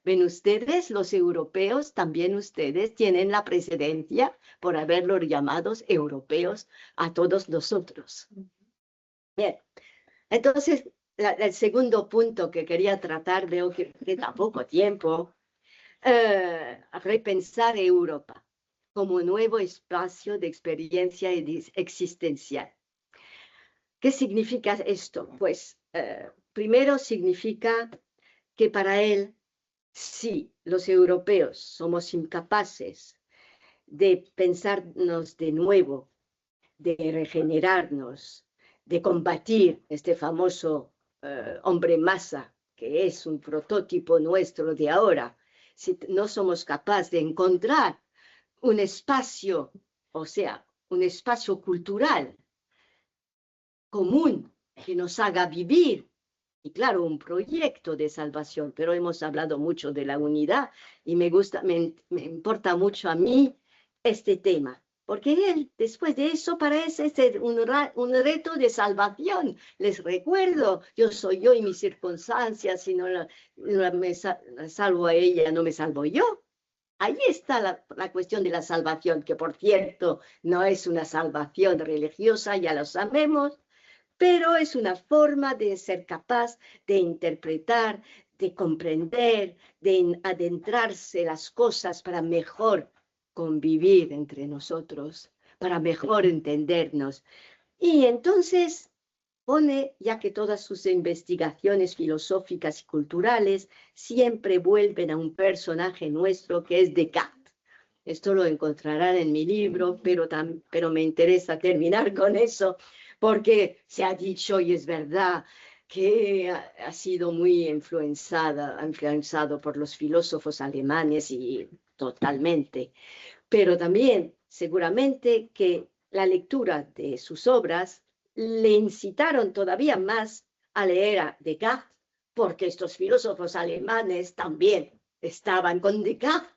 Ven ustedes, los europeos, también ustedes tienen la precedencia por haberlos llamados europeos a todos nosotros. Bien, entonces, el segundo punto que quería tratar, veo que queda poco tiempo, repensar Europa como nuevo espacio de experiencia existencial. ¿Qué significa esto? Pues primero significa que para él, si los europeos somos incapaces de pensarnos de nuevo, de regenerarnos, de combatir este famoso hombre masa, que es un prototipo nuestro de ahora, si no somos capaces de encontrar un espacio, o sea, un espacio cultural común que nos haga vivir, y claro, un proyecto de salvación, pero hemos hablado mucho de la unidad y me importa mucho a mí este tema, porque él, después de eso, parece ser un reto de salvación. Les recuerdo, yo soy yo y mis circunstancias, si no me salvo a ella, no me salvo yo. Ahí está la cuestión de la salvación, que por cierto no es una salvación religiosa, ya lo sabemos, pero es una forma de ser capaz de interpretar, de comprender, de adentrarse las cosas para mejor convivir entre nosotros, para mejor entendernos. Y entonces pone, ya que todas sus investigaciones filosóficas y culturales siempre vuelven a un personaje nuestro que es Descartes. Esto lo encontrarán en mi libro, pero me interesa terminar con eso, porque se ha dicho, y es verdad, que ha sido muy influenciado por los filósofos alemanes y totalmente. Pero también, seguramente, que la lectura de sus obras le incitaron todavía más a leer a Descartes, porque estos filósofos alemanes también estaban con Descartes.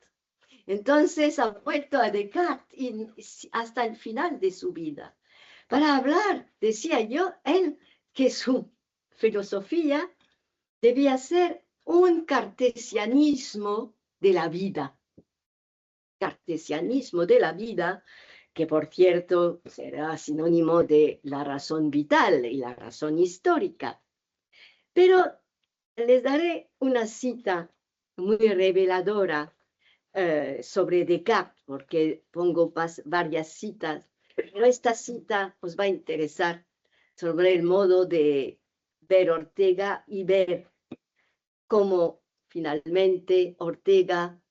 Entonces ha vuelto a Descartes hasta el final de su vida para hablar, decía yo, él, que su filosofía debía ser un cartesianismo de la vida. Cartesianismo de la vida, que por cierto será sinónimo de la razón vital y la razón histórica. Pero Les daré una cita muy reveladora sobre Descartes, porque pongo varias citas, pero esta cita os va a interesar sobre el modo de ver Ortega y ver cómo finalmente Ortega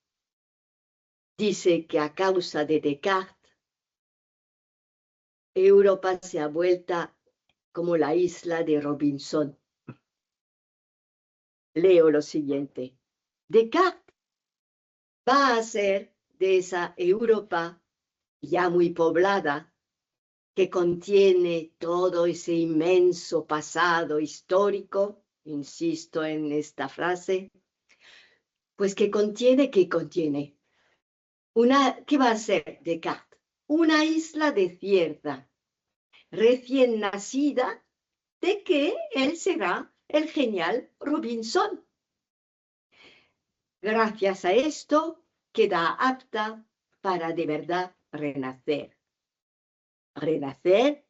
dice que a causa de Descartes, Europa se ha vuelto como la isla de Robinson. Leo lo siguiente. Descartes va a hacer de esa Europa ya muy poblada, que contiene todo ese inmenso pasado histórico, insisto en esta frase, pues ¿qué contiene? ¿Qué va a ser Descartes? Una isla desierta, recién nacida, de que él será el genial Robinson. Gracias a esto queda apta para de verdad renacer. Renacer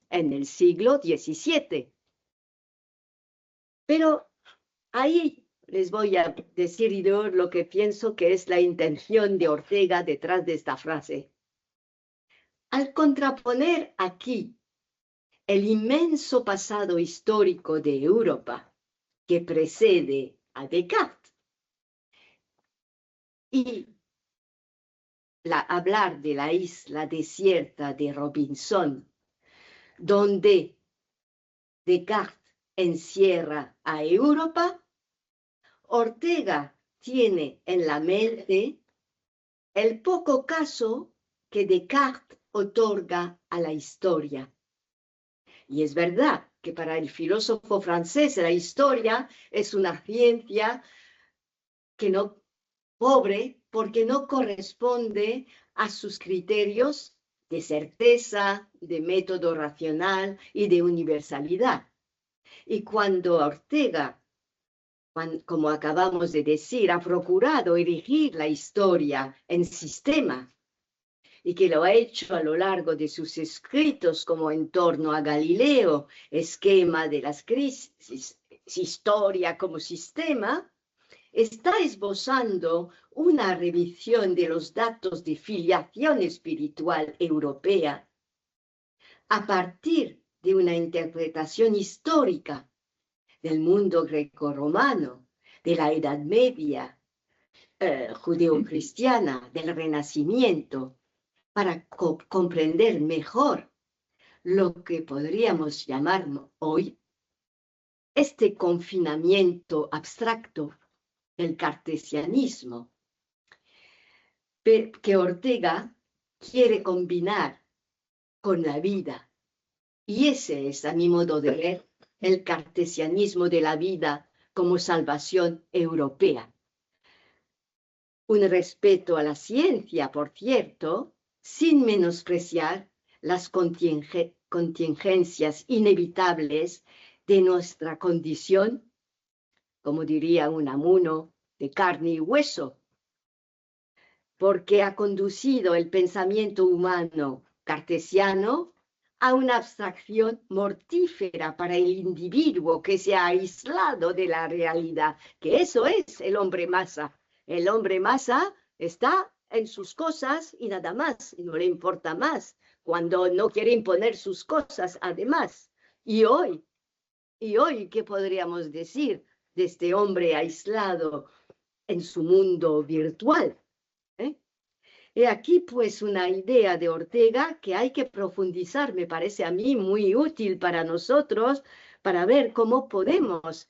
en el siglo XVII. Pero ahí les voy a decir yo lo que pienso que es la intención de Ortega detrás de esta frase. Al contraponer aquí el inmenso pasado histórico de Europa que precede a Descartes y hablar de la isla desierta de Robinson, donde Descartes encierra a Europa, Ortega tiene en la mente el poco caso que Descartes otorga a la historia. Y es verdad que para el filósofo francés la historia es una ciencia que no pobre porque no corresponde a sus criterios de certeza, de método racional y de universalidad. Y cuando Ortega, como acabamos de decir, ha procurado erigir la historia en sistema y que lo ha hecho a lo largo de sus escritos como En torno a Galileo, esquema de las crisis, historia como sistema, está esbozando una revisión de los datos de filiación espiritual europea a partir de una interpretación histórica del mundo grecorromano, de la Edad Media, judeocristiana, del Renacimiento, para comprender mejor lo que podríamos llamar hoy este confinamiento abstracto del cartesianismo, que Ortega quiere combinar con la vida. Y ese es, a mi modo de ver, el cartesianismo de la vida como salvación europea. Un respeto a la ciencia, por cierto, sin menospreciar las contingencias inevitables de nuestra condición, como diría Unamuno, de carne y hueso, porque ha conducido el pensamiento humano cartesiano a una abstracción mortífera para el individuo que se ha aislado de la realidad, que eso es el hombre masa. El hombre masa está en sus cosas y nada más, y no le importa más, cuando no quiere imponer sus cosas además. Y hoy, ¿qué podríamos decir de este hombre aislado en su mundo virtual? He aquí pues una idea de Ortega que hay que profundizar, me parece a mí muy útil para nosotros, para ver cómo podemos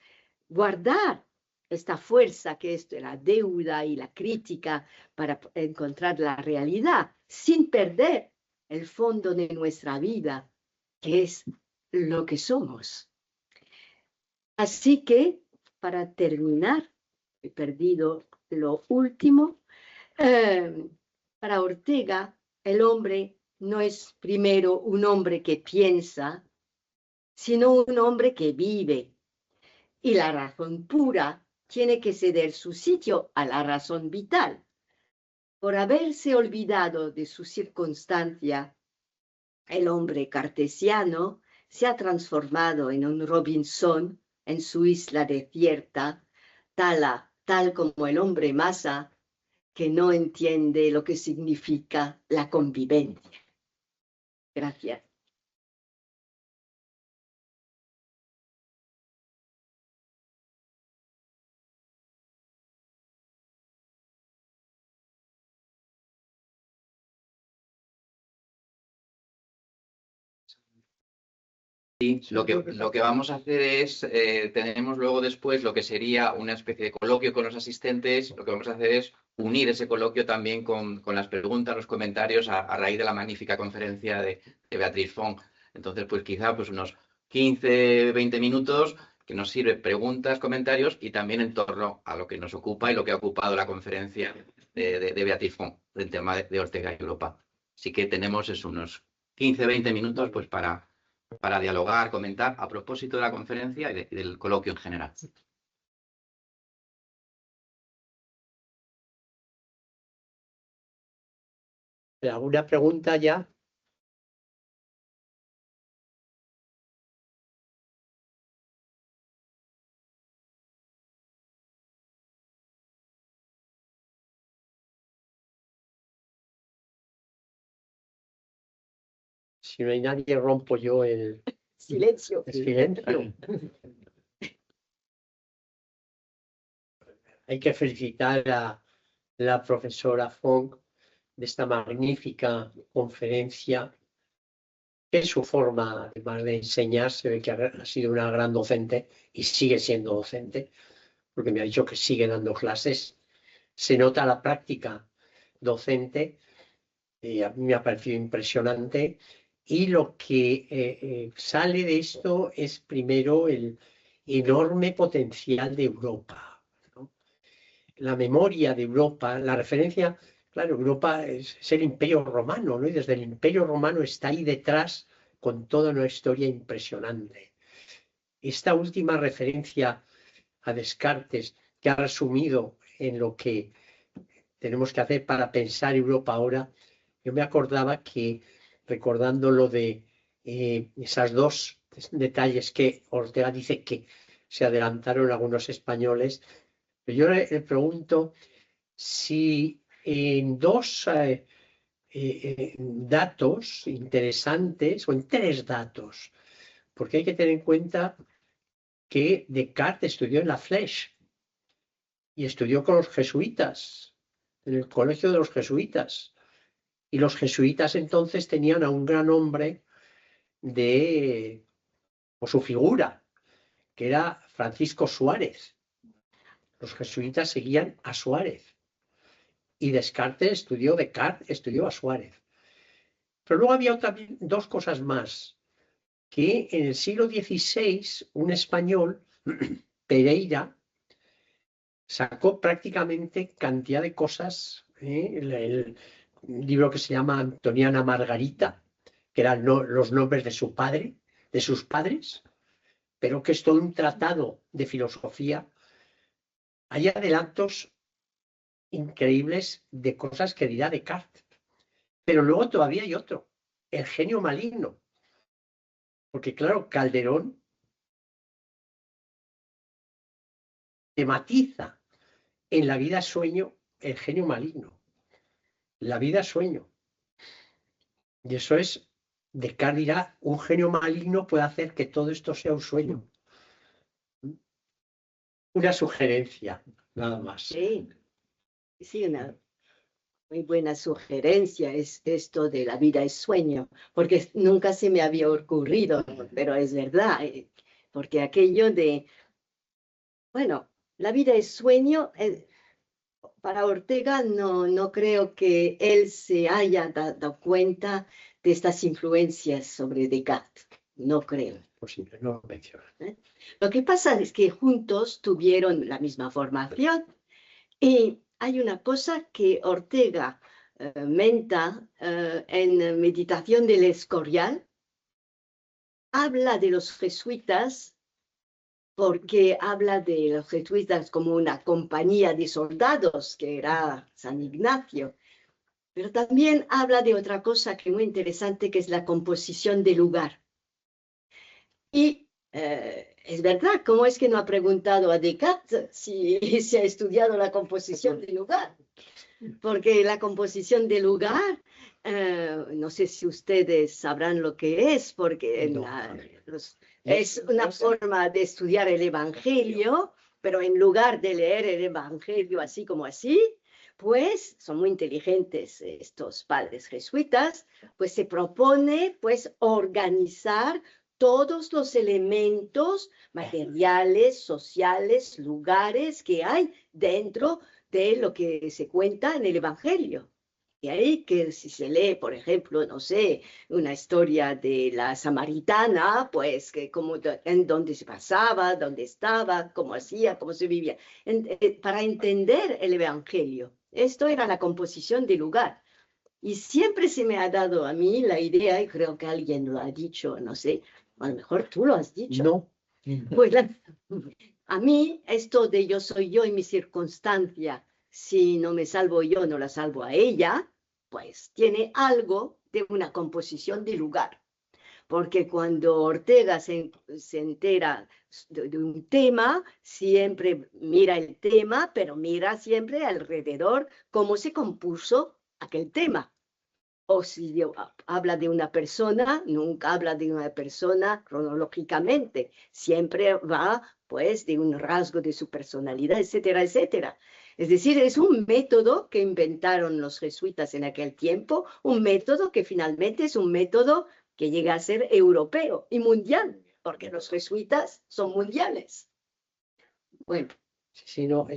guardar esta fuerza que es de la deuda y la crítica para encontrar la realidad, sin perder el fondo de nuestra vida, que es lo que somos. Así que, para terminar, he perdido lo último. Para Ortega, el hombre no es primero un hombre que piensa, sino un hombre que vive. Y la razón pura tiene que ceder su sitio a la razón vital. Por haberse olvidado de su circunstancia, el hombre cartesiano se ha transformado en un Robinson en su isla desierta, tal como el hombre masa, que no entiende lo que significa la convivencia. Gracias. Sí, lo que vamos a hacer es, tenemos luego después lo que sería una especie de coloquio con los asistentes. Lo que vamos a hacer es unir ese coloquio también con las preguntas, los comentarios a raíz de la magnífica conferencia de Beatriz Fong. Entonces, pues quizá pues unos 15, 20 minutos que nos sirve preguntas, comentarios y también en torno a lo que nos ocupa y lo que ha ocupado la conferencia de Beatriz Fong, del tema de Ortega y Europa. Así que tenemos unos 15, 20 minutos pues para dialogar, comentar a propósito de la conferencia y del coloquio en general. ¿Alguna pregunta ya? Si no hay nadie, rompo yo el Silencio. silencio. Hay que felicitar a la profesora Fong de esta magnífica conferencia, que es su forma además de enseñar. Se ve que ha sido una gran docente y sigue siendo docente, porque me ha dicho que sigue dando clases. Se nota la práctica docente, a mí me ha parecido impresionante. Y lo que sale de esto es primero el enorme potencial de Europa, ¿no? La memoria de Europa, la referencia, claro, Europa es el Imperio Romano, ¿no? Y desde el Imperio Romano está ahí detrás con toda una historia impresionante. Esta última referencia a Descartes, que ha resumido en lo que tenemos que hacer para pensar Europa ahora, yo me acordaba que, recordando lo de esas dos detalles que Ortega dice que se adelantaron algunos españoles, yo le pregunto si en dos datos interesantes, o en tres datos, porque hay que tener en cuenta que Descartes estudió en la Flèche y estudió con los jesuitas, en el colegio de los jesuitas. Y los jesuitas entonces tenían a un gran hombre o su figura, que era Francisco Suárez. Los jesuitas seguían a Suárez. Y Descartes estudió a Suárez. Pero luego había también dos cosas más, que en el siglo XVI un español, Pereira, sacó prácticamente cantidad de cosas, el libro que se llama Antoniana Margarita, que eran los nombres de su padre, de sus padres, pero que es todo un tratado de filosofía. Hay adelantos increíbles de cosas que dirá Descartes. Pero luego todavía hay otro, el genio maligno. Porque claro, Calderón tematiza en La vida sueño el genio maligno. La vida sueño. Y eso es, Descartes dirá, un genio maligno puede hacer que todo esto sea un sueño. Una sugerencia, nada más. Sí, sí, una muy buena sugerencia es esto de la vida es sueño, porque nunca se me había ocurrido, pero es verdad, porque aquello de, bueno, la vida es sueño, para Ortega no creo que él se haya dado cuenta de estas influencias sobre Descartes, no creo. Posible, no lo menciona. Lo que pasa es que juntos tuvieron la misma formación y hay una cosa que Ortega menta en Meditación del Escorial, habla de los jesuitas porque habla de los jesuitas como una compañía de soldados que era San Ignacio, pero también habla de otra cosa que es muy interesante, que es la composición del lugar. Y Es verdad, ¿cómo es que no ha preguntado a Descartes si se ha estudiado la composición del lugar? Porque la composición del lugar, no sé si ustedes sabrán lo que es, porque es una forma de estudiar el Evangelio, pero en lugar de leer el Evangelio así como así, pues son muy inteligentes estos padres jesuitas, pues se propone pues organizar todos los elementos materiales, sociales, lugares que hay dentro de lo que se cuenta en el Evangelio. Y ahí que si se lee, por ejemplo, no sé, una historia de la samaritana, pues que en dónde se pasaba, dónde estaba, cómo hacía, cómo se vivía, para entender el Evangelio. Esto era la composición del lugar. Y siempre se me ha dado a mí la idea, y creo que alguien lo ha dicho, no sé, a lo mejor tú lo has dicho. No. Pues a mí esto de yo soy yo y mi circunstancia, si no me salvo yo, no la salvo a ella, pues tiene algo de una composición de lugar. Porque cuando Ortega se entera de un tema, siempre mira el tema, pero mira siempre alrededor cómo se compuso aquel tema. O si habla de una persona, nunca habla de una persona cronológicamente, siempre va pues de un rasgo de su personalidad, etcétera, etcétera. Es decir, es un método que inventaron los jesuitas en aquel tiempo, un método que finalmente es un método que llega a ser europeo y mundial, porque los jesuitas son mundiales. Bueno. Sí, no,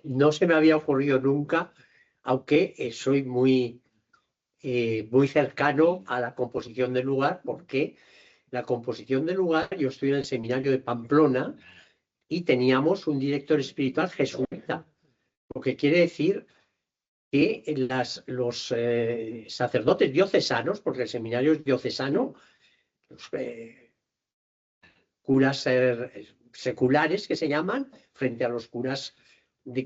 no se me había ocurrido nunca, aunque soy muy cercano a la composición del lugar, porque la composición del lugar, yo estoy en el seminario de Pamplona y teníamos un director espiritual jesuita, lo que quiere decir que los sacerdotes diocesanos, porque el seminario es diocesano, los curas seculares que se llaman, frente a los curas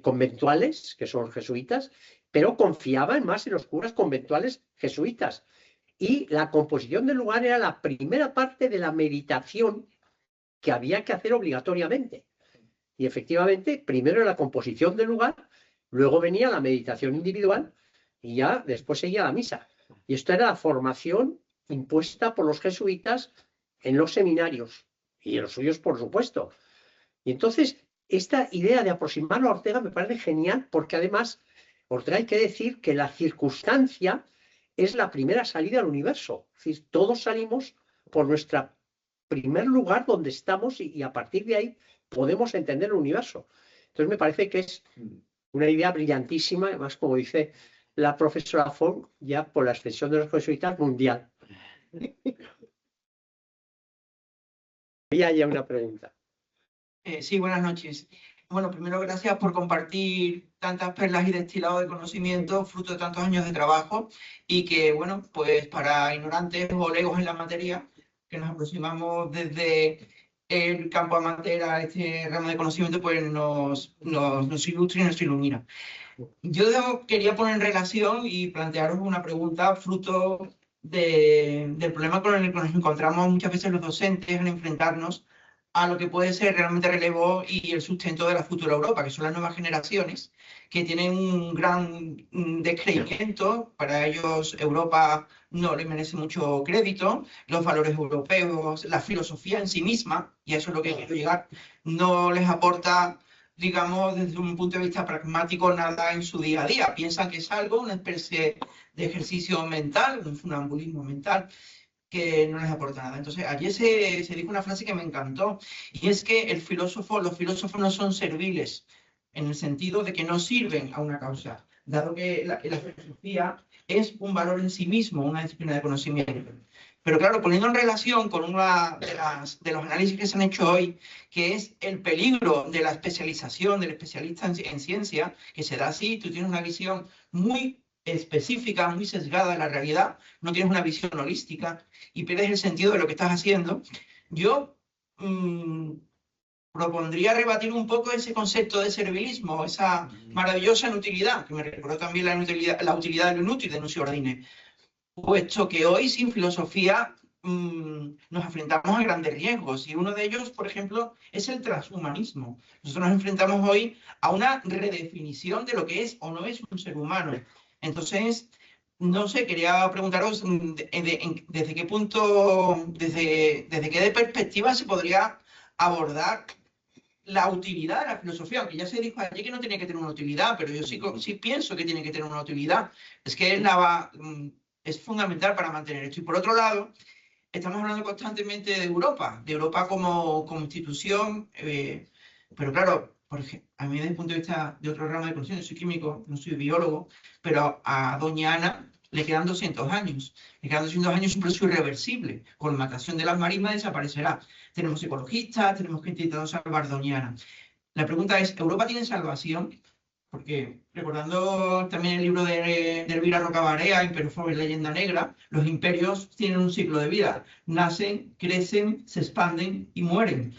conventuales, que son jesuitas, pero confiaban más en los curas conventuales jesuitas. Y la composición del lugar era la primera parte de la meditación que había que hacer obligatoriamente. Y efectivamente, primero era la composición del lugar, luego venía la meditación individual y ya después seguía la misa. Y esto era la formación impuesta por los jesuitas en los seminarios y en los suyos, por supuesto. Y entonces, esta idea de aproximarlo a Ortega me parece genial, porque además, Ortega hay que decir que la circunstancia es la primera salida al universo. Es decir, todos salimos por nuestro primer lugar donde estamos y a partir de ahí podemos entender el universo. Entonces me parece que es una idea brillantísima, además, como dice la profesora Fong, ya por la extensión de los jesuitas mundial. Y hay una pregunta. Sí, buenas noches. Bueno, primero gracias por compartir tantas perlas y destilados de conocimiento, fruto de tantos años de trabajo, y que, bueno, pues para ignorantes o legos en la materia, que nos aproximamos desde el campo amateur a este ramo de conocimiento, pues nos ilustra y nos ilumina. Yo quería poner en relación y plantearos una pregunta fruto del problema con el que nos encontramos muchas veces los docentes al enfrentarnos a lo que puede ser realmente relevo y el sustento de la futura Europa, que son las nuevas generaciones, que tienen un gran descreimiento. Para ellos Europa no les merece mucho crédito, los valores europeos, la filosofía en sí misma, y a eso es lo que quiero llegar, no les aporta, digamos, desde un punto de vista pragmático, nada en su día a día. Piensan que es algo, una especie de ejercicio mental, un funambulismo mental, que no les aporta nada. Entonces, ayer se dijo una frase que me encantó, y es que los filósofos no son serviles, en el sentido de que no sirven a una causa, dado que la filosofía es un valor en sí mismo, una disciplina de conocimiento. Pero claro, poniendo en relación con uno de los análisis que se han hecho hoy, que es el peligro de la especialización, del especialista en ciencia, que se da así, tú tienes una visión muy específica, muy sesgada de la realidad, no tienes una visión holística y pierdes el sentido de lo que estás haciendo. Yo propondría rebatir un poco ese concepto de servilismo, esa maravillosa inutilidad, que me recordó también la utilidad de lo inútil de Nuncio Ordine, puesto que hoy sin filosofía nos enfrentamos a grandes riesgos y uno de ellos, por ejemplo, es el transhumanismo. Nosotros nos enfrentamos hoy a una redefinición de lo que es o no es un ser humano. Entonces, no sé, quería preguntaros desde qué punto, desde qué perspectiva se podría abordar la utilidad de la filosofía, aunque ya se dijo allí que no tenía que tener una utilidad, pero yo sí pienso que tiene que tener una utilidad. Es que es fundamental para mantener esto. Y por otro lado, estamos hablando constantemente de Europa como institución, pero claro, por ejemplo, a mí desde el punto de vista de otro ramo de conocimiento, soy químico, no soy biólogo, pero a doña Ana le quedan 200 años. Le quedan 200 años un proceso irreversible. Con la matación de las marismas desaparecerá. Tenemos ecologistas, tenemos que intentar salvar doña Ana. La pregunta es, ¿Europa tiene salvación? Porque recordando también el libro de Elvira Rocabarea, Imperio Forbes, Leyenda Negra, los imperios tienen un ciclo de vida. Nacen, crecen, se expanden y mueren.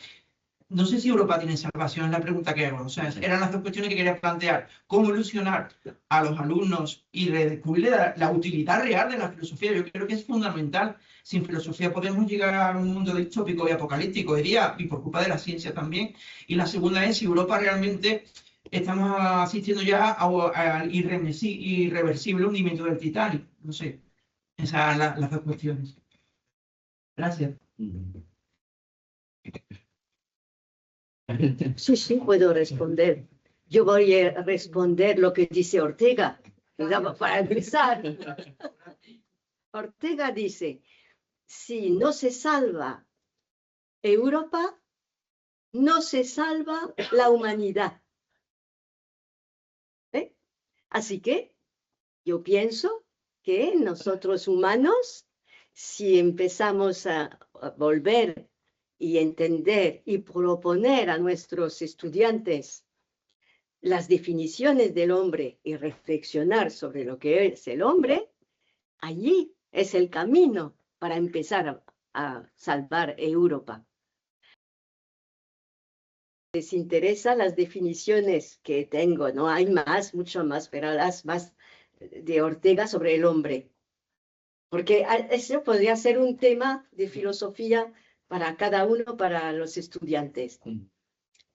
No sé si Europa tiene salvación, es la pregunta que hago. O sea, eran las dos cuestiones que quería plantear. ¿Cómo ilusionar a los alumnos y redescubrir la utilidad real de la filosofía? Yo creo que es fundamental. Sin filosofía podemos llegar a un mundo distópico y apocalíptico, diría, y por culpa de la ciencia también. Y la segunda es si Europa realmente estamos asistiendo ya al irreversible hundimiento del Titanic. No sé, esas son las dos cuestiones. Gracias. Sí, puedo responder. Yo voy a responder lo que dice Ortega, para empezar. Ortega dice, si no se salva Europa, no se salva la humanidad. Así que yo pienso que nosotros humanos, si empezamos a volver y entender y proponer a nuestros estudiantes las definiciones del hombre y reflexionar sobre lo que es el hombre, allí es el camino para empezar a salvar Europa. Les interesan las definiciones que tengo, no hay más, mucho más, pero las más de Ortega sobre el hombre. Porque eso podría ser un tema de filosofía para cada uno, para los estudiantes.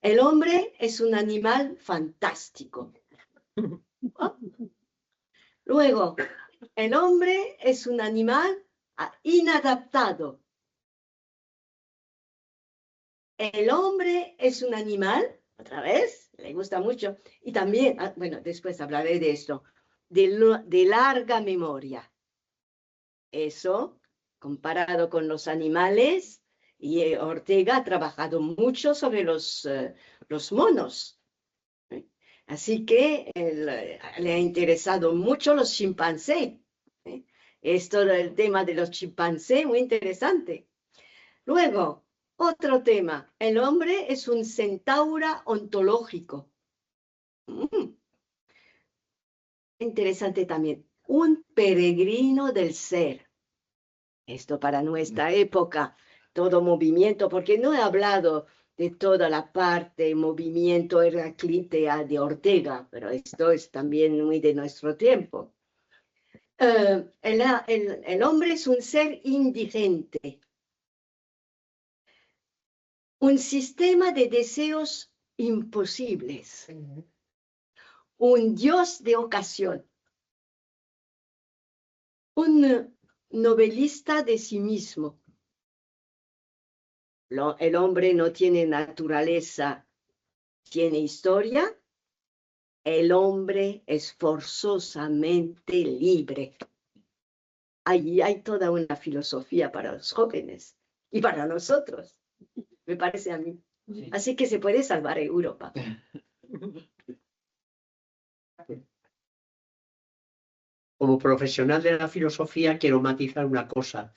El hombre es un animal fantástico. ¿Oh? Luego, el hombre es un animal inadaptado. El hombre es un animal, otra vez, le gusta mucho, y también, bueno, después hablaré de esto, de larga memoria. Eso, comparado con los animales, y Ortega ha trabajado mucho sobre los monos. Así que le ha interesado mucho los chimpancés. Esto del tema de los chimpancés, muy interesante. Luego, otro tema. El hombre es un centauro ontológico. Interesante también. Un peregrino del ser. Esto para nuestra época, todo movimiento, porque no he hablado de toda la parte movimiento heraclítea de Ortega, pero esto es también muy de nuestro tiempo. El hombre es un ser indigente, un sistema de deseos imposibles, un dios de ocasión, un novelista de sí mismo. El hombre no tiene naturaleza, tiene historia. El hombre es forzosamente libre. Allí hay toda una filosofía para los jóvenes y para nosotros, me parece a mí. Así que se puede salvar Europa. Como profesional de la filosofía quiero matizar una cosa,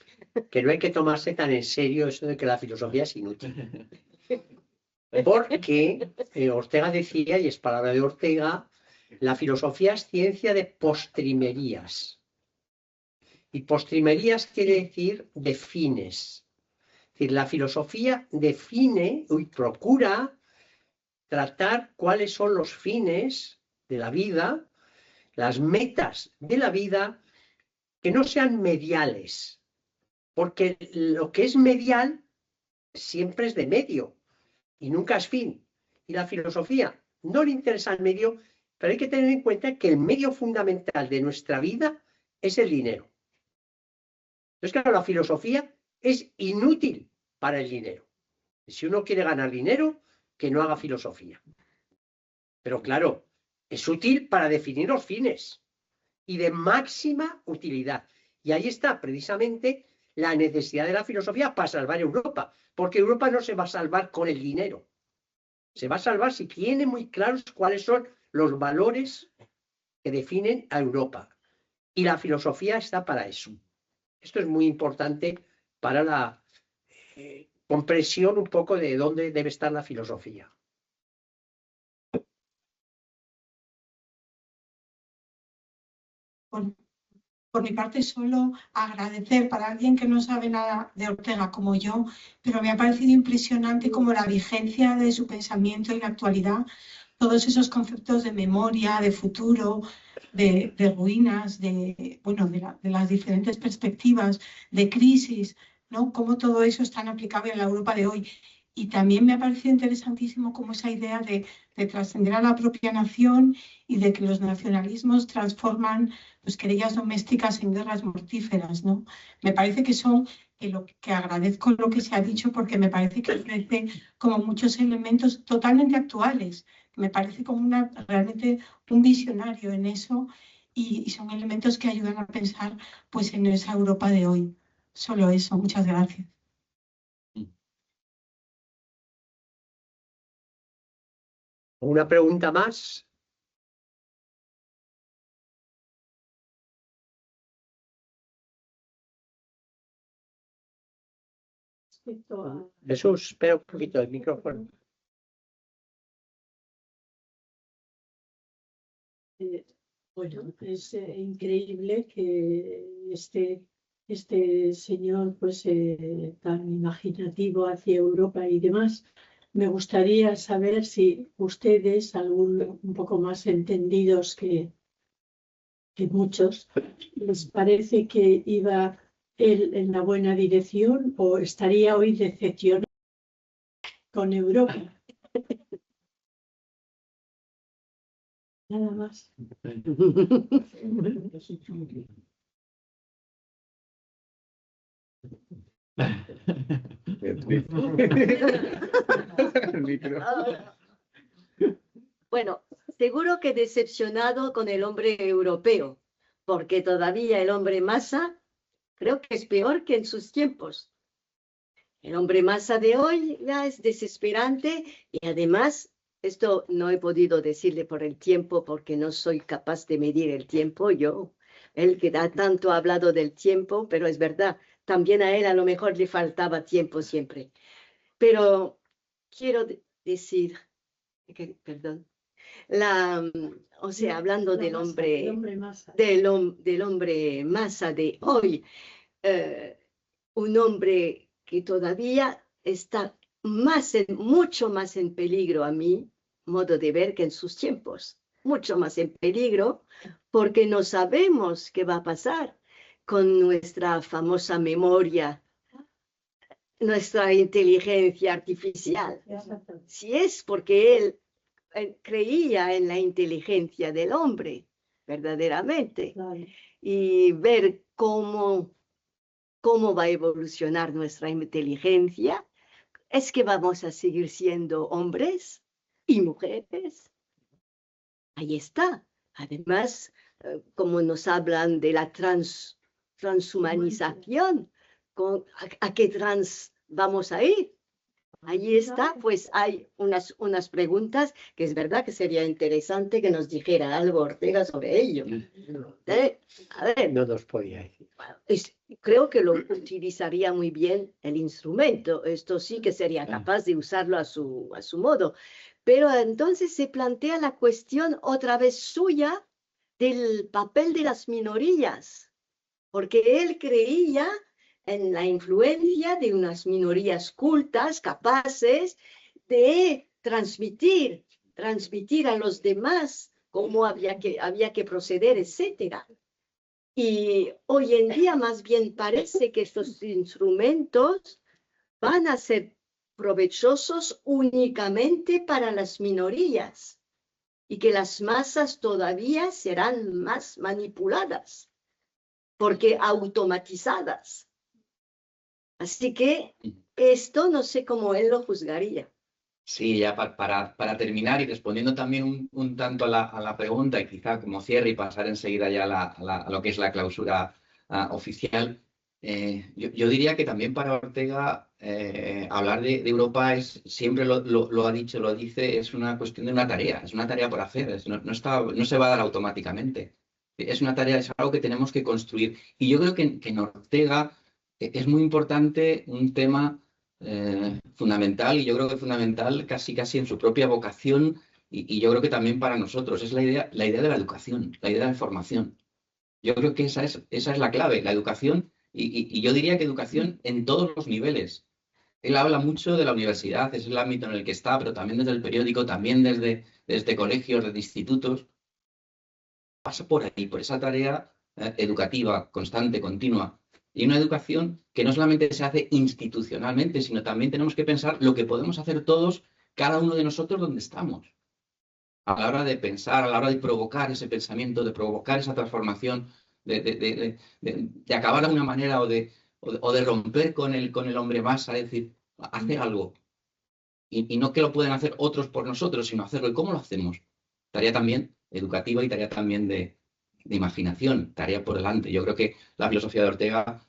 que no hay que tomarse tan en serio eso de que la filosofía es inútil. Porque Ortega decía, y es palabra de Ortega, la filosofía es ciencia de postrimerías. Y postrimerías quiere decir de fines. Es decir, la filosofía define y procura tratar cuáles son los fines de la vida, las metas de la vida, que no sean mediales, porque lo que es medial siempre es de medio y nunca es fin. Y la filosofía no le interesa el medio, pero hay que tener en cuenta que el medio fundamental de nuestra vida es el dinero. Entonces, claro, la filosofía es inútil para el dinero. Si uno quiere ganar dinero, que no haga filosofía. Pero claro, es útil para definir los fines y de máxima utilidad. Y ahí está precisamente la necesidad de la filosofía para salvar Europa, porque Europa no se va a salvar con el dinero. Se va a salvar si tiene muy claros cuáles son los valores que definen a Europa. Y la filosofía está para eso. Esto es muy importante para la comprensión un poco de dónde debe estar la filosofía. Por mi parte, solo agradecer para alguien que no sabe nada de Ortega como yo, pero me ha parecido impresionante como la vigencia de su pensamiento en la actualidad, todos esos conceptos de memoria, de futuro, de ruinas, bueno, de las diferentes perspectivas, de crisis, ¿no? Cómo todo eso es tan aplicable en la Europa de hoy. Y también me ha parecido interesantísimo como esa idea de trascender a la propia nación y de que los nacionalismos transforman pues, querellas domésticas en guerras mortíferas, ¿no? Me parece que agradezco lo que se ha dicho porque me parece que ofrece como muchos elementos totalmente actuales. Me parece como realmente un visionario en eso y son elementos que ayudan a pensar pues, en esa Europa de hoy. Solo eso. Muchas gracias. ¿Una pregunta más? Jesús, espera un poquito el micrófono. Bueno, es increíble que este señor pues tan imaginativo hacia Europa y demás. Me gustaría saber si ustedes, un poco más entendidos que muchos, les parece que iba él en la buena dirección o estaría hoy decepcionado con Europa. Nada más. Bueno, seguro que decepcionado con el hombre europeo, porque todavía el hombre masa creo que es peor que en sus tiempos. El hombre masa de hoy ya es desesperante y además, esto no he podido decirle por el tiempo porque no soy capaz de medir el tiempo yo. Él que da tanto ha hablado del tiempo, pero es verdad, también a él a lo mejor le faltaba tiempo siempre. Pero quiero decir, perdón, o sea, hablando del hombre masa de hoy, un hombre que todavía está mucho más en peligro a mi modo de ver que en sus tiempos, mucho más en peligro porque no sabemos qué va a pasar con nuestra famosa memoria, nuestra inteligencia artificial. Si es porque él creía en la inteligencia del hombre, verdaderamente, y ver cómo va a evolucionar nuestra inteligencia, es que vamos a seguir siendo hombres y mujeres. Ahí está. Además, como nos hablan de la transhumanización, ¿a qué trans vamos a ir? Allí está, pues hay unas preguntas que es verdad que sería interesante que nos dijera algo Ortega sobre ello. A ver, no nos podía decir. Creo que lo utilizaría muy bien el instrumento. Esto sí que sería capaz de usarlo a su modo. Pero entonces se plantea la cuestión otra vez suya del papel de las minorías, porque él creía en la influencia de unas minorías cultas, capaces de transmitir a los demás cómo había que proceder, etcétera. Y hoy en día más bien parece que estos instrumentos van a ser provechosos únicamente para las minorías y que las masas todavía serán más manipuladas, porque automatizadas. Así que esto no sé cómo él lo juzgaría. Sí, ya para terminar y respondiendo también un tanto a la pregunta y quizá como cierre y pasar enseguida ya a lo que es la clausura oficial, yo diría que también para Ortega hablar de Europa siempre lo ha dicho, lo dice, es una cuestión de una tarea, es una tarea por hacer, no se va a dar automáticamente. Es una tarea, es algo que tenemos que construir. Y yo creo que en Ortega es muy importante un tema fundamental, y yo creo que fundamental casi en su propia vocación, y yo creo que también para nosotros, es la idea de la educación, la idea de la formación. Yo creo que esa es la clave, la educación, y yo diría que educación en todos los niveles. Él habla mucho de la universidad, es el ámbito en el que está, pero también desde el periódico, también desde colegios, desde institutos. Pasa por ahí, por esa tarea educativa, constante, continua. Y una educación que no solamente se hace institucionalmente, sino también tenemos que pensar lo que podemos hacer todos, cada uno de nosotros, donde estamos. A la hora de pensar, a la hora de provocar ese pensamiento, de provocar esa transformación, de acabar de una manera o de romper con el hombre masa, es decir, hacer algo. Y no que lo pueden hacer otros por nosotros, sino hacerlo. ¿Y cómo lo hacemos? Tarea también educativa y tarea también de imaginación, tarea por delante. Yo creo que la filosofía de Ortega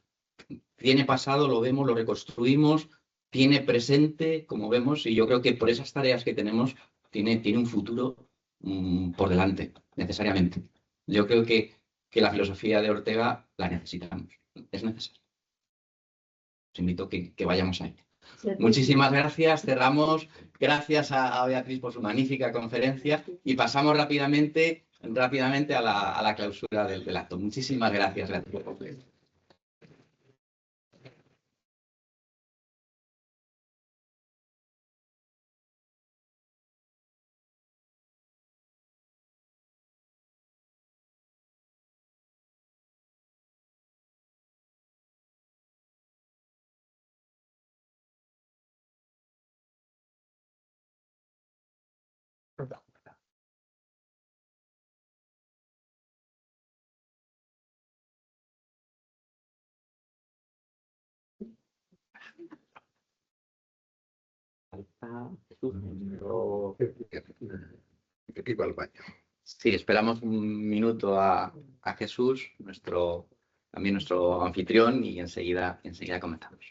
tiene pasado, lo vemos, lo reconstruimos, tiene presente, como vemos, y yo creo que por esas tareas que tenemos tiene un futuro por delante, necesariamente. Yo creo que la filosofía de Ortega la necesitamos, es necesario. Os invito a que vayamos ahí. Muchísimas gracias, cerramos. Gracias a Beatriz por su magnífica conferencia y pasamos rápidamente a la clausura del acto. Muchísimas gracias. Iba al baño. Sí, esperamos un minuto a Jesús, también nuestro anfitrión, y enseguida comenzamos.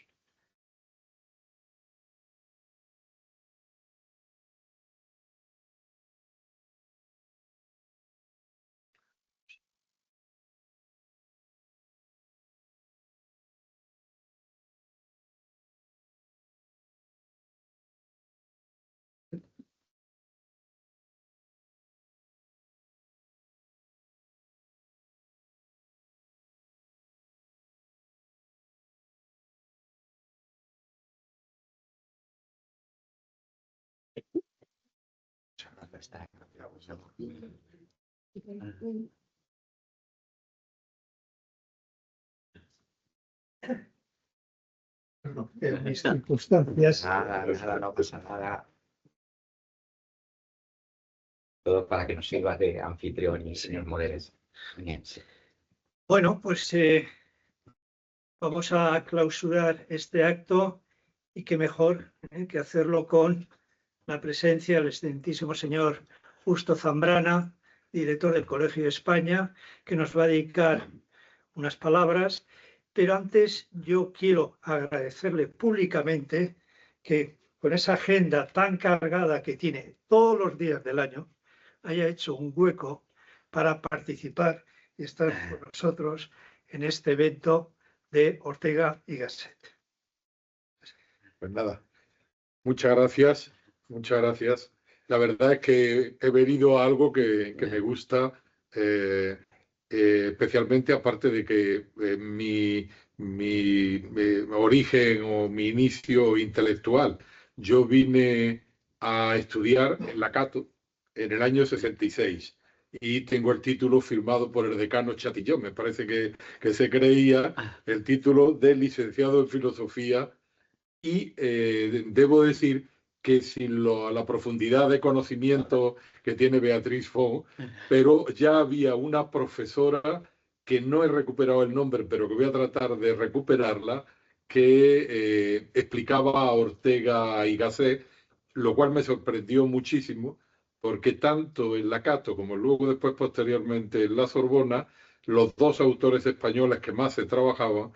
En mis circunstancias. Nada, no pasa nada. Todo para que nos sirva de anfitrión y señor Moreres. Bien, sí. Bueno, pues vamos a clausurar este acto, y qué mejor que hacerlo con la presencia del excelentísimo señor Justo Zambrana, director del Colegio de España, que nos va a dedicar unas palabras. Pero antes yo quiero agradecerle públicamente que con esa agenda tan cargada que tiene todos los días del año, haya hecho un hueco para participar y estar con nosotros en este evento de Ortega y Gasset. Pues nada, muchas gracias, muchas gracias. La verdad es que he venido a algo que me gusta, especialmente aparte de que mi origen o mi inicio intelectual, yo vine a estudiar en la Cato en el año 66 y tengo el título firmado por el decano Chatillon. Me parece que se creía el título de licenciado en filosofía y debo decir que sin la profundidad de conocimiento que tiene Beatriz Font, pero ya había una profesora que no he recuperado el nombre, pero que voy a tratar de recuperarla, que explicaba a Ortega y Gasset, lo cual me sorprendió muchísimo, porque tanto en la Cato como luego después posteriormente en la Sorbona, los dos autores españoles que más se trabajaban,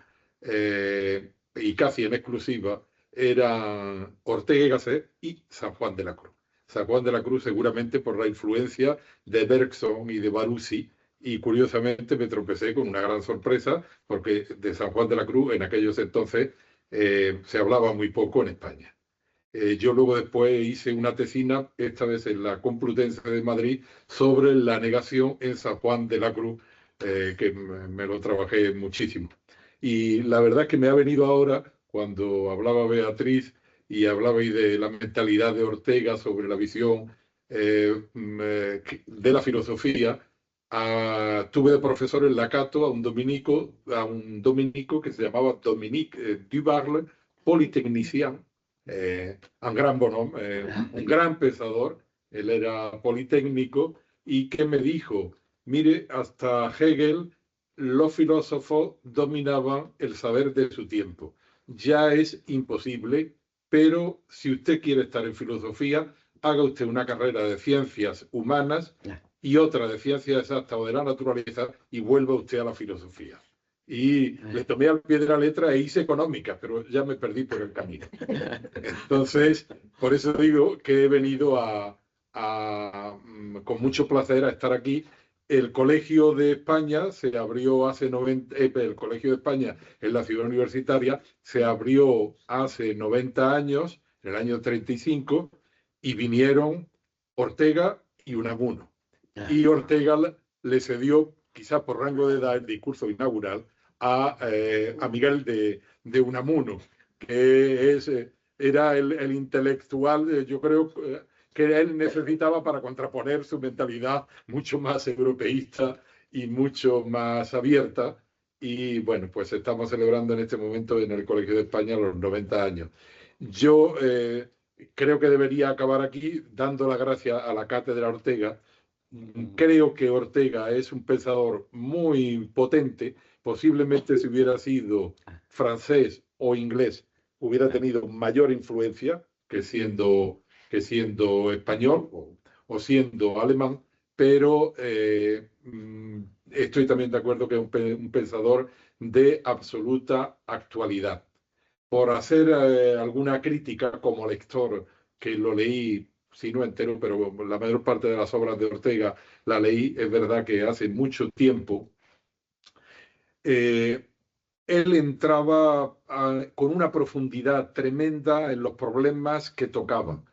y casi en exclusiva, eran Ortega y Gasset y San Juan de la Cruz. San Juan de la Cruz seguramente por la influencia de Bergson y de Barussi, y curiosamente me tropecé con una gran sorpresa porque de San Juan de la Cruz en aquellos entonces se hablaba muy poco en España. Yo luego después hice una tesina, esta vez en la Complutense de Madrid, sobre la negación en San Juan de la Cruz, que me lo trabajé muchísimo. Y la verdad es que me ha venido ahora, cuando hablaba Beatriz y hablabais de la mentalidad de Ortega sobre la visión de la filosofía, tuve de profesor en la Cato a un dominico que se llamaba Dominique Dubarle, Polytechnicien, un gran bonhomme, un gran pensador. Él era politécnico y que me dijo, mire, hasta Hegel los filósofos dominaban el saber de su tiempo. Ya es imposible, pero si usted quiere estar en filosofía, haga usted una carrera de ciencias humanas y otra de ciencias exactas o de la naturaleza y vuelva usted a la filosofía. Y le tomé al pie de la letra e hice económicas, pero ya me perdí por el camino. Entonces, por eso digo que he venido con mucho placer a estar aquí. El Colegio de España se abrió hace 90, el Colegio de España en la ciudad universitaria se abrió hace 90 años, en el año 35, y vinieron Ortega y Unamuno. Y Ortega le cedió, quizás por rango de edad, el discurso inaugural a Miguel de Unamuno, que era el intelectual, yo creo, que él necesitaba para contraponer su mentalidad mucho más europeísta y mucho más abierta. Y bueno, pues estamos celebrando en este momento en el Colegio de España los 90 años. Yo creo que debería acabar aquí dando las gracias a la Cátedra Ortega. Creo que Ortega es un pensador muy potente. Posiblemente si hubiera sido francés o inglés hubiera tenido mayor influencia que siendo español o siendo alemán, pero estoy también de acuerdo que es un pensador de absoluta actualidad. Por hacer alguna crítica como lector, que lo leí, si no entero, pero la mayor parte de las obras de Ortega la leí, es verdad que hace mucho tiempo, él entraba con una profundidad tremenda en los problemas que tocaban.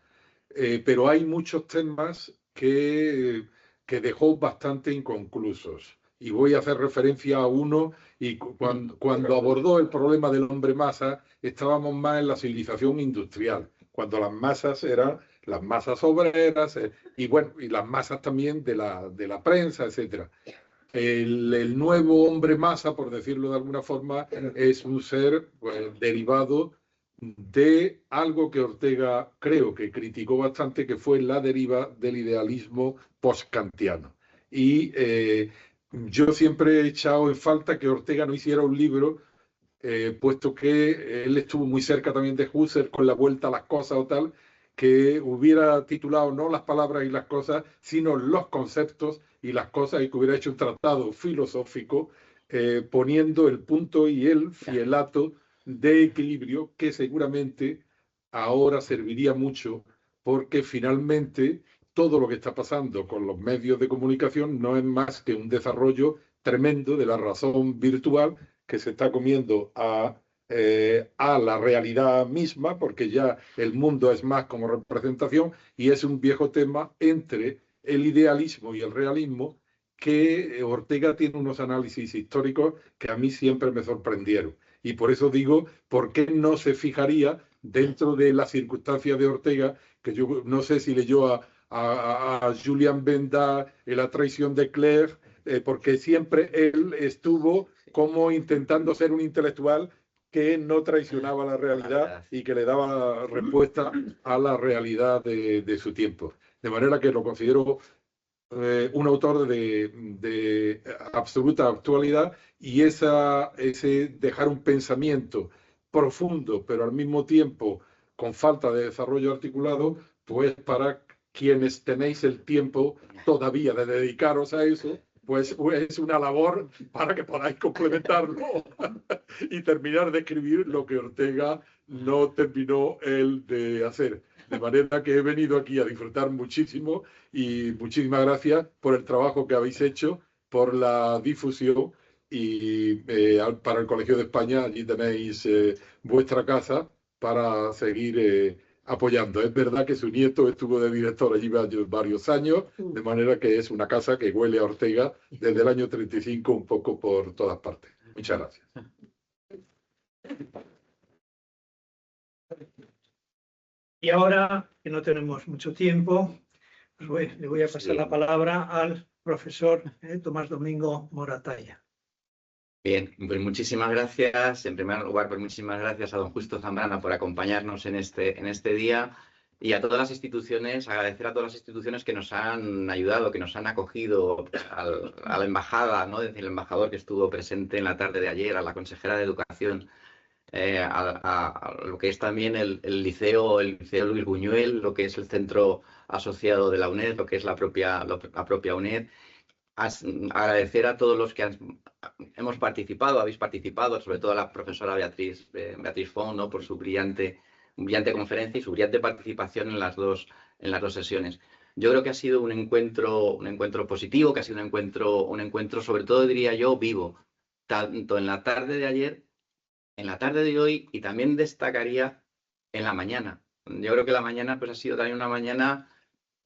Pero hay muchos temas que dejó bastante inconclusos. Y voy a hacer referencia a uno, y cuando abordó el problema del hombre masa, estábamos más en la civilización industrial, cuando las masas eran las masas obreras, y bueno, y las masas también de la prensa, etc. El nuevo hombre masa, por decirlo de alguna forma, es un ser derivado de algo que Ortega creo que criticó bastante, que fue la deriva del idealismo post-kantiano. Y yo siempre he echado en falta que Ortega no hiciera un libro, puesto que él estuvo muy cerca también de Husserl con la vuelta a las cosas o tal, que hubiera titulado no las palabras y las cosas, sino los conceptos y las cosas, y que hubiera hecho un tratado filosófico poniendo el punto y el fielato de equilibrio, que seguramente ahora serviría mucho, porque finalmente todo lo que está pasando con los medios de comunicación no es más que un desarrollo tremendo de la razón virtual que se está comiendo a la realidad misma, porque ya el mundo es más como representación, y es un viejo tema entre el idealismo y el realismo, que Ortega tiene unos análisis históricos que a mí siempre me sorprendieron. Y por eso digo, ¿por qué no se fijaría dentro de las circunstancias de Ortega, que yo no sé si leyó a Julian Benda en La traición de Claire, porque siempre él estuvo como intentando ser un intelectual que no traicionaba la realidad y que le daba respuesta a la realidad de su tiempo. De manera que lo considero un autor de absoluta actualidad, y ese dejar un pensamiento profundo, pero al mismo tiempo con falta de desarrollo articulado, pues para quienes tenéis el tiempo todavía de dedicaros a eso, pues es una labor para que podáis complementarlo y terminar de escribir lo que Ortega no terminó él de hacer. De manera que he venido aquí a disfrutar muchísimo, y muchísimas gracias por el trabajo que habéis hecho, por la difusión, y para el Colegio de España allí tenéis vuestra casa para seguir apoyando. Es verdad que su nieto estuvo de director allí varios años, de manera que es una casa que huele a Ortega desde el año 35 un poco por todas partes. Muchas gracias. Y ahora, que no tenemos mucho tiempo, pues le voy a pasar la palabra al profesor Tomás Domingo Moratalla. Bien, pues muchísimas gracias. En primer lugar, pues muchísimas gracias a don Justo Zambrana por acompañarnos en este día, y a todas las instituciones, agradecer a todas las instituciones que nos han ayudado, que nos han acogido, a la embajada, ¿no? Es decir, el embajador que estuvo presente en la tarde de ayer, a la consejera de Educación, a lo que es también el liceo Luis Buñuel, lo que es el centro asociado de la UNED, lo que es la propia UNED. Agradecer a todos los que hemos participado, habéis participado, sobre todo a la profesora Beatriz Font, ¿no? Por su brillante conferencia y su brillante participación en las dos sesiones. Yo creo que ha sido un encuentro positivo, que ha sido un encuentro sobre todo, diría yo, vivo, tanto en la tarde de ayer, en la tarde de hoy, y también destacaría en la mañana. Yo creo que la mañana pues ha sido también una mañana,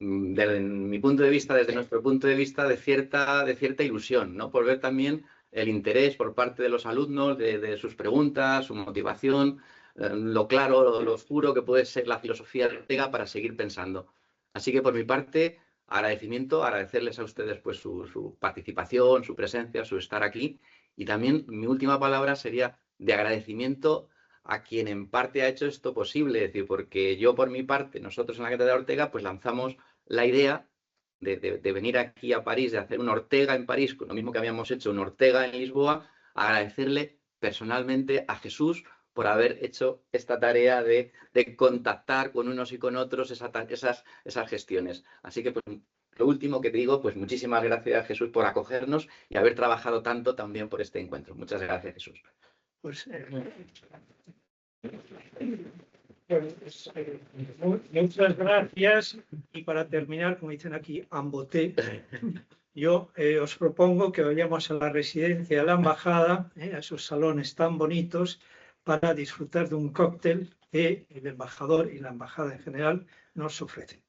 desde mi punto de vista, desde nuestro punto de vista, de cierta ilusión, ¿no? Por ver también el interés por parte de los alumnos, de sus preguntas, su motivación, lo claro, lo oscuro que puede ser la filosofía de Ortega para seguir pensando. Así que por mi parte, agradecerles a ustedes pues su participación, su presencia, su estar aquí, y también mi última palabra sería de agradecimiento a quien en parte ha hecho esto posible, es decir, porque yo por mi parte, nosotros en la Cátedra Ortega, pues lanzamos la idea de venir aquí a París, de hacer una Ortega en París, con lo mismo que habíamos hecho una Ortega en Lisboa, agradecerle personalmente a Jesús por haber hecho esta tarea de contactar con unos y con otros esas gestiones. Así que, pues, lo último que te digo, pues muchísimas gracias, Jesús, por acogernos y haber trabajado tanto también por este encuentro. Muchas gracias, Jesús. Pues, muchas gracias, y para terminar, como dicen aquí, amboté, yo os propongo que vayamos a la residencia de la embajada, a esos salones tan bonitos, para disfrutar de un cóctel que el embajador y la embajada en general nos ofrecen.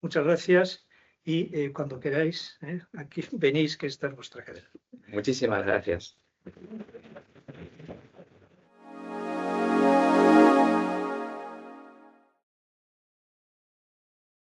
Muchas gracias, y cuando queráis, aquí venís, que esta es vuestra cadena. Muchísimas gracias.